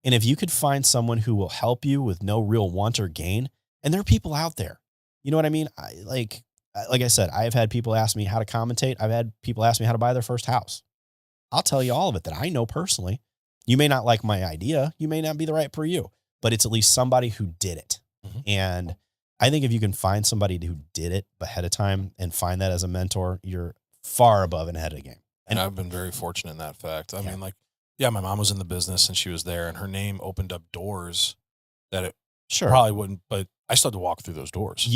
C: And if you could find someone who will help you with no real want or gain, and there are people out there, you know what I mean? Like I said, I've had people ask me how to commentate. I've had people ask me how to buy their first house. I'll tell you all of it that I know personally. You may not like my idea. You may not be the right for you, but it's at least somebody who did it. Mm-hmm. And I think if you can find somebody who did it ahead of time and find that as a mentor, you're far above and ahead of the game.
B: And I've been very fortunate in that fact. I mean, my mom was in the business and she was there, and her name opened up doors that it probably wouldn't, but I still had to walk through those doors.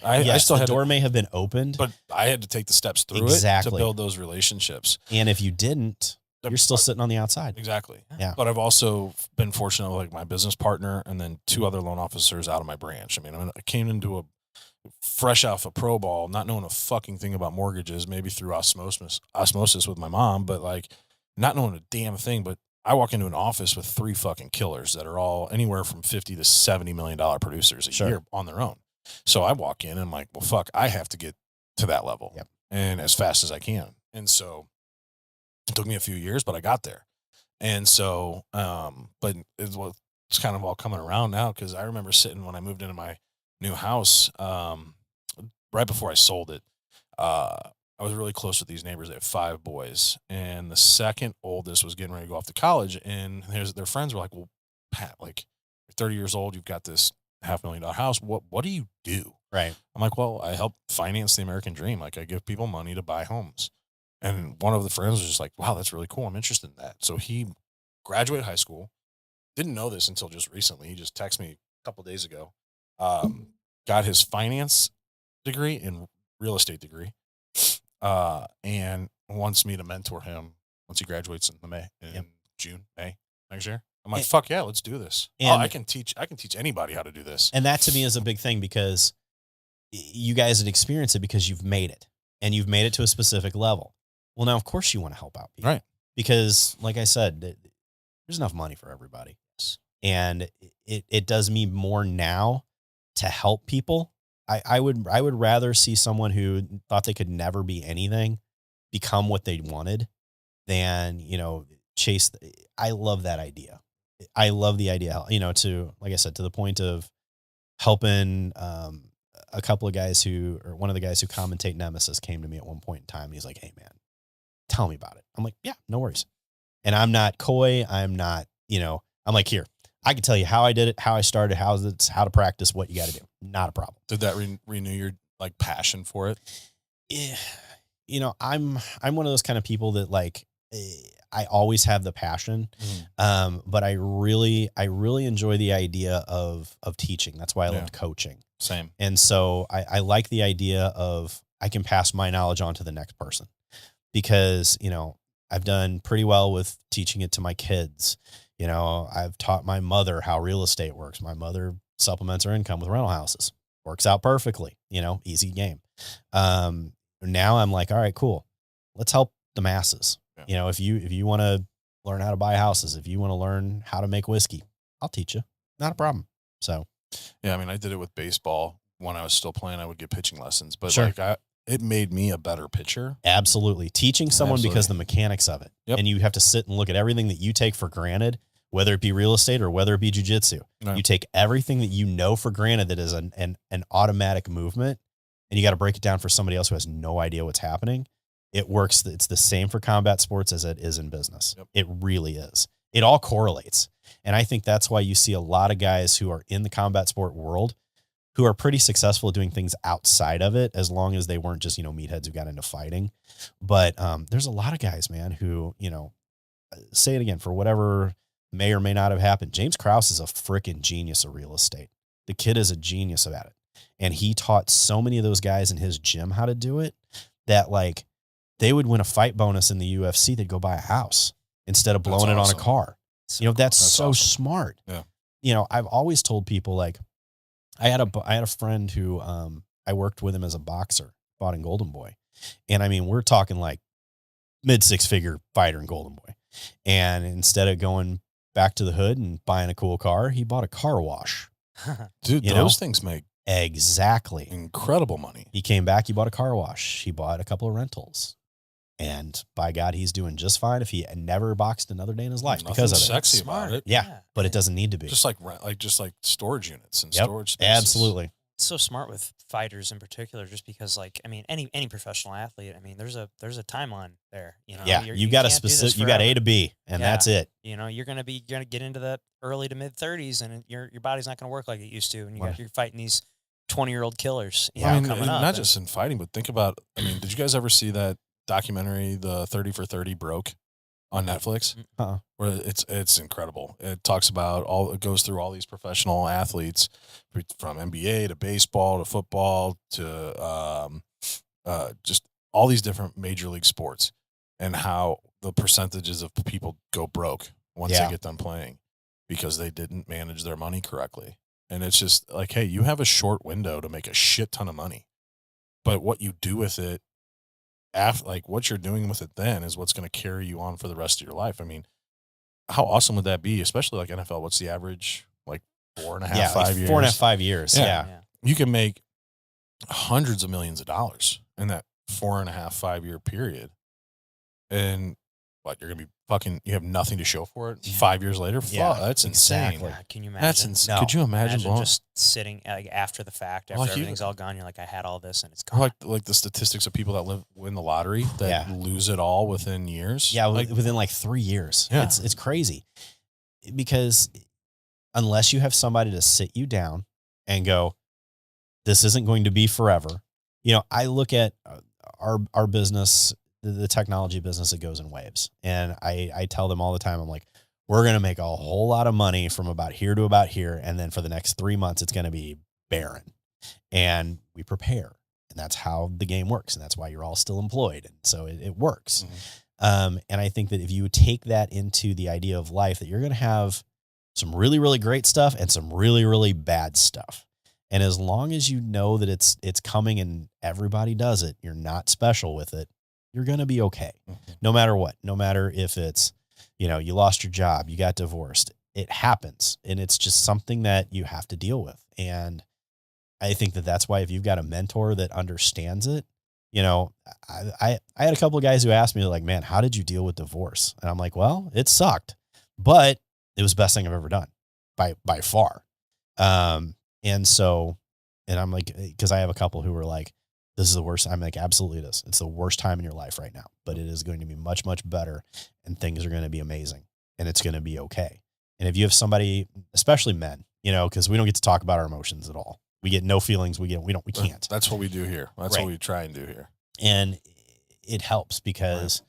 B: I still had
C: door may have been opened,
B: but I had to take the steps through it to build those relationships.
C: And if you didn't, you're still sitting on the outside.
B: Exactly.
C: Yeah.
B: But I've also been fortunate with my business partner and then 2 other loan officers out of my branch. I mean, I came into fresh off a pro ball, not knowing a fucking thing about mortgages, maybe through osmosis with my mom, but not knowing a damn thing. But I walk into an office with 3 fucking killers that are all anywhere from $50 to $70 million producers a year on their own. So I walk in and I'm like, well, fuck, I have to get to that level and as fast as I can. And so it took me a few years, but I got there. And so, but it's kind of all coming around now, because I remember sitting when I moved into my new house, right before I sold it. I was really close with these neighbors. They had 5 boys, and the second oldest was getting ready to go off to college. And their friends were like, well, Pat, you're 30 years old. You've got this $500,000 house. What do you do?
C: Right.
B: I'm like, well, I help finance the American dream. I give people money to buy homes. And one of the friends was just like, wow, that's really cool. I'm interested in that. So he graduated high school. Didn't know this until just recently. He just texted me a couple of days ago. Got his finance degree and real estate degree. And wants me to mentor him once he graduates in June, May next year. I'm like, fuck yeah, let's do this.
C: And
B: I can teach anybody how to do this.
C: And that to me is a big thing because you guys had experienced it because you've made it and you've made it to a specific level. Well, now, of course, you want to help out people.
B: Right.
C: Because, like I said, there's enough money for everybody. And it does me more now to help people. I would rather see someone who thought they could never be anything become what they wanted than, chase. I love that idea. I love the idea, to, like I said, to the point of helping a couple of guys one of the guys who commentate Nemesis came to me at one point in time. And he's like, hey, man, tell me about it. I'm like, yeah, no worries. And I'm not coy. I'm not, I'm like, here, I can tell you how I did it, how I started, how to practice, what you got to do. Not a problem.
B: Did that renew your like passion for it?
C: Yeah. I'm one of those kind of people that like, I always have the passion. But I really enjoy the idea of teaching. That's why I loved coaching.
B: Same.
C: And so I like the idea of I can pass my knowledge on to the next person because, I've done pretty well with teaching it to my kids. I've taught my mother how real estate works. My mother supplements her income with rental houses. Works out perfectly, easy game. Now I'm like, all right, cool. Let's help the masses. Yeah. If you want to learn how to buy houses, if you want to learn how to make whiskey, I'll teach you. Not a problem. So,
B: yeah, I mean, I did it with baseball when I was still playing. I would get pitching lessons, but
C: sure.
B: It made me a better pitcher.
C: Absolutely. Teaching someone because the mechanics of it. Yep. And you have to sit and look at everything that you take for granted, whether it be real estate or whether it be jujitsu. Right. You take everything that you know for granted that is an automatic movement, and you got to break it down for somebody else who has no idea what's happening. It works. It's the same for combat sports as it is in business. Yep. It really is. It all correlates. And I think that's why you see a lot of guys who are in the combat sport world who are pretty successful at doing things outside of it, as long as they weren't just, meatheads who got into fighting. But there's a lot of guys, man, who, say it again, for whatever may or may not have happened. James Krause is a freaking genius of real estate. The kid is a genius at it. And he taught so many of those guys in his gym how to do it that like they would win a fight bonus in the UFC. They'd go buy a house instead of blowing it on a car. That's so awesome. Smart. Yeah. I've always told people like, I had a friend who I worked with him as a boxer, fought in Golden Boy. And I mean, we're talking like mid 6-figure fighter in Golden Boy. And instead of going back to the hood and buying a cool car, he bought a car wash.
B: Dude, those things make
C: exactly
B: incredible money.
C: He came back, he bought a car wash. He bought a couple of rentals. And by God, he's doing just fine if he never boxed another day in his life because of it.
B: Sexy about it.
C: Yeah, but it doesn't need to be.
B: Just like storage units and storage spaces.
C: Absolutely.
A: It's so smart with fighters in particular, just because, like, I mean, any professional athlete, I mean, there's a timeline there.
C: Yeah, you got a specific, you got A to B, and that's it.
A: You're gonna get into the early to mid 30s, and your body's not gonna work like it used to, and you're fighting these 20-year-old killers. Coming up.
B: Not just in fighting, but think about. I mean, did you guys ever see that documentary, the 30 for 30 Broke, on Netflix? Where it's incredible. It talks about it goes through all these professional athletes from NBA to baseball to football to just all these different major league sports, and how the percentages of people go broke once they get done playing because they didn't manage their money correctly. And it's just like, hey, you have a short window to make a shit ton of money, but what you do with it what you're doing with it then is what's going to carry you on for the rest of your life. I mean, how awesome would that be? Especially like NFL. What's the average? Like 4.5, 5 years.
C: 4.5, 5 years. Yeah.
B: You can make hundreds of millions of dollars in that 4.5, 5 year period. And you're going to be you have nothing to show for it 5 years later? That's insane.
A: Exactly. Can you imagine?
B: That's insane. Could you imagine
A: just sitting after the fact, after everything's all gone, you're like, I had all this and it's gone.
B: Like the statistics of people that win the lottery that lose it all within years.
C: Yeah, within like 3 years. Yeah. It's crazy. Because unless you have somebody to sit you down and go, this isn't going to be forever. I look at our business, the technology business, that goes in waves. And I tell them all the time, I'm like, we're going to make a whole lot of money from about here to about here. And then for the next 3 months, it's going to be barren. And we prepare. And that's how the game works. And that's why you're all still employed. And so it works. And I think that if you take that into the idea of life, that you're going to have some really, really great stuff and some really, really bad stuff. And as long as you know that it's coming and everybody does it, you're not special with it, you're going to be okay. No matter what, no matter if it's, you know, you lost your job, you got divorced, it happens. And it's just something that you have to deal with. And I think that that's why if you've got a mentor that understands it, you know, I had a couple of guys who asked me like, man, how did you deal with divorce? And I'm like, well, it sucked, but it was the best thing I've ever done by far. And so, and I'm like, cause I have a couple who were like, this is the worst. I'm like, absolutely it is. It's the worst time in your life right now, but it is going to be much, much better and things are going to be amazing and it's going to be okay. And if you have somebody, especially men, you know, cause we don't get to talk about our emotions at all. We get no feelings. We can't.
B: That's what we do here. That's
C: Right.
B: what we try and do here.
C: And it helps because,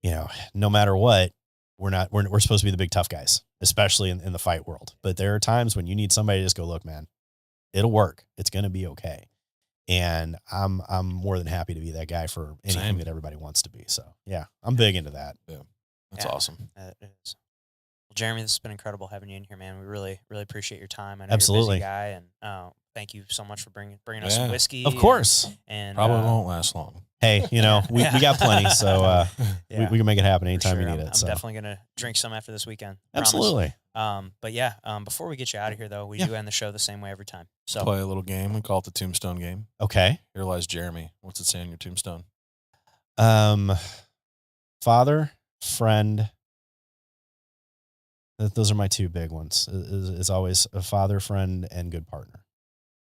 C: you know, no matter what, we're supposed to be the big tough guys, especially in the fight world. But there are times when you need somebody to just go, look, man, it'll work. It's going to be okay. And I'm more than happy to be that guy for anything that everybody wants to be. So yeah, I'm big into that.
B: Yeah. That's awesome.
A: It is. Well, Jeremy, this has been incredible having you in here, man. We really, really appreciate your time. I know
C: Absolutely.
A: you're a busy guy, and thank you so much for bringing us some whiskey.
C: Of course.
A: And
B: Probably won't last long.
C: Hey, you know, we got plenty, so we can make it happen
A: for
C: anytime
A: sure.
C: you need it.
A: I'm
C: so
A: definitely gonna drink some after this weekend. Promise.
C: absolutely.
A: But yeah, before we get you out of here, though, we do end the show the same way every time. So
B: Play a little game. We call it the tombstone game.
C: Okay.
B: Here lies Jeremy. What's it say on your tombstone?
C: Father, friend. Those are my two big ones. It's always a father, friend, and good partner.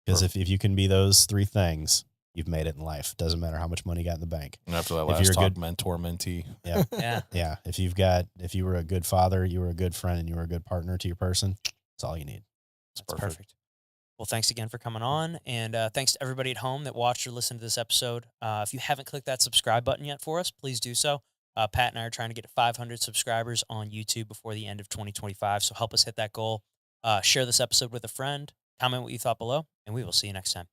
C: Because if you can be those three things, you've made it in life. Doesn't matter how much money you got in the bank.
B: And after that
C: If
B: last
C: you're a
B: talk,
C: good-
B: mentor, mentee.
C: Yeah.
A: yeah,
C: Yeah. If you were a good father, you were a good friend, and you were a good partner to your person, that's all you need.
A: that's perfect. Well, thanks again for coming on, and thanks to everybody at home that watched or listened to this episode. If you haven't clicked that subscribe button yet for us, please do so. Pat and I are trying to get to 500 subscribers on YouTube before the end of 2025, so help us hit that goal. Share this episode with a friend, comment what you thought below, and we will see you next time.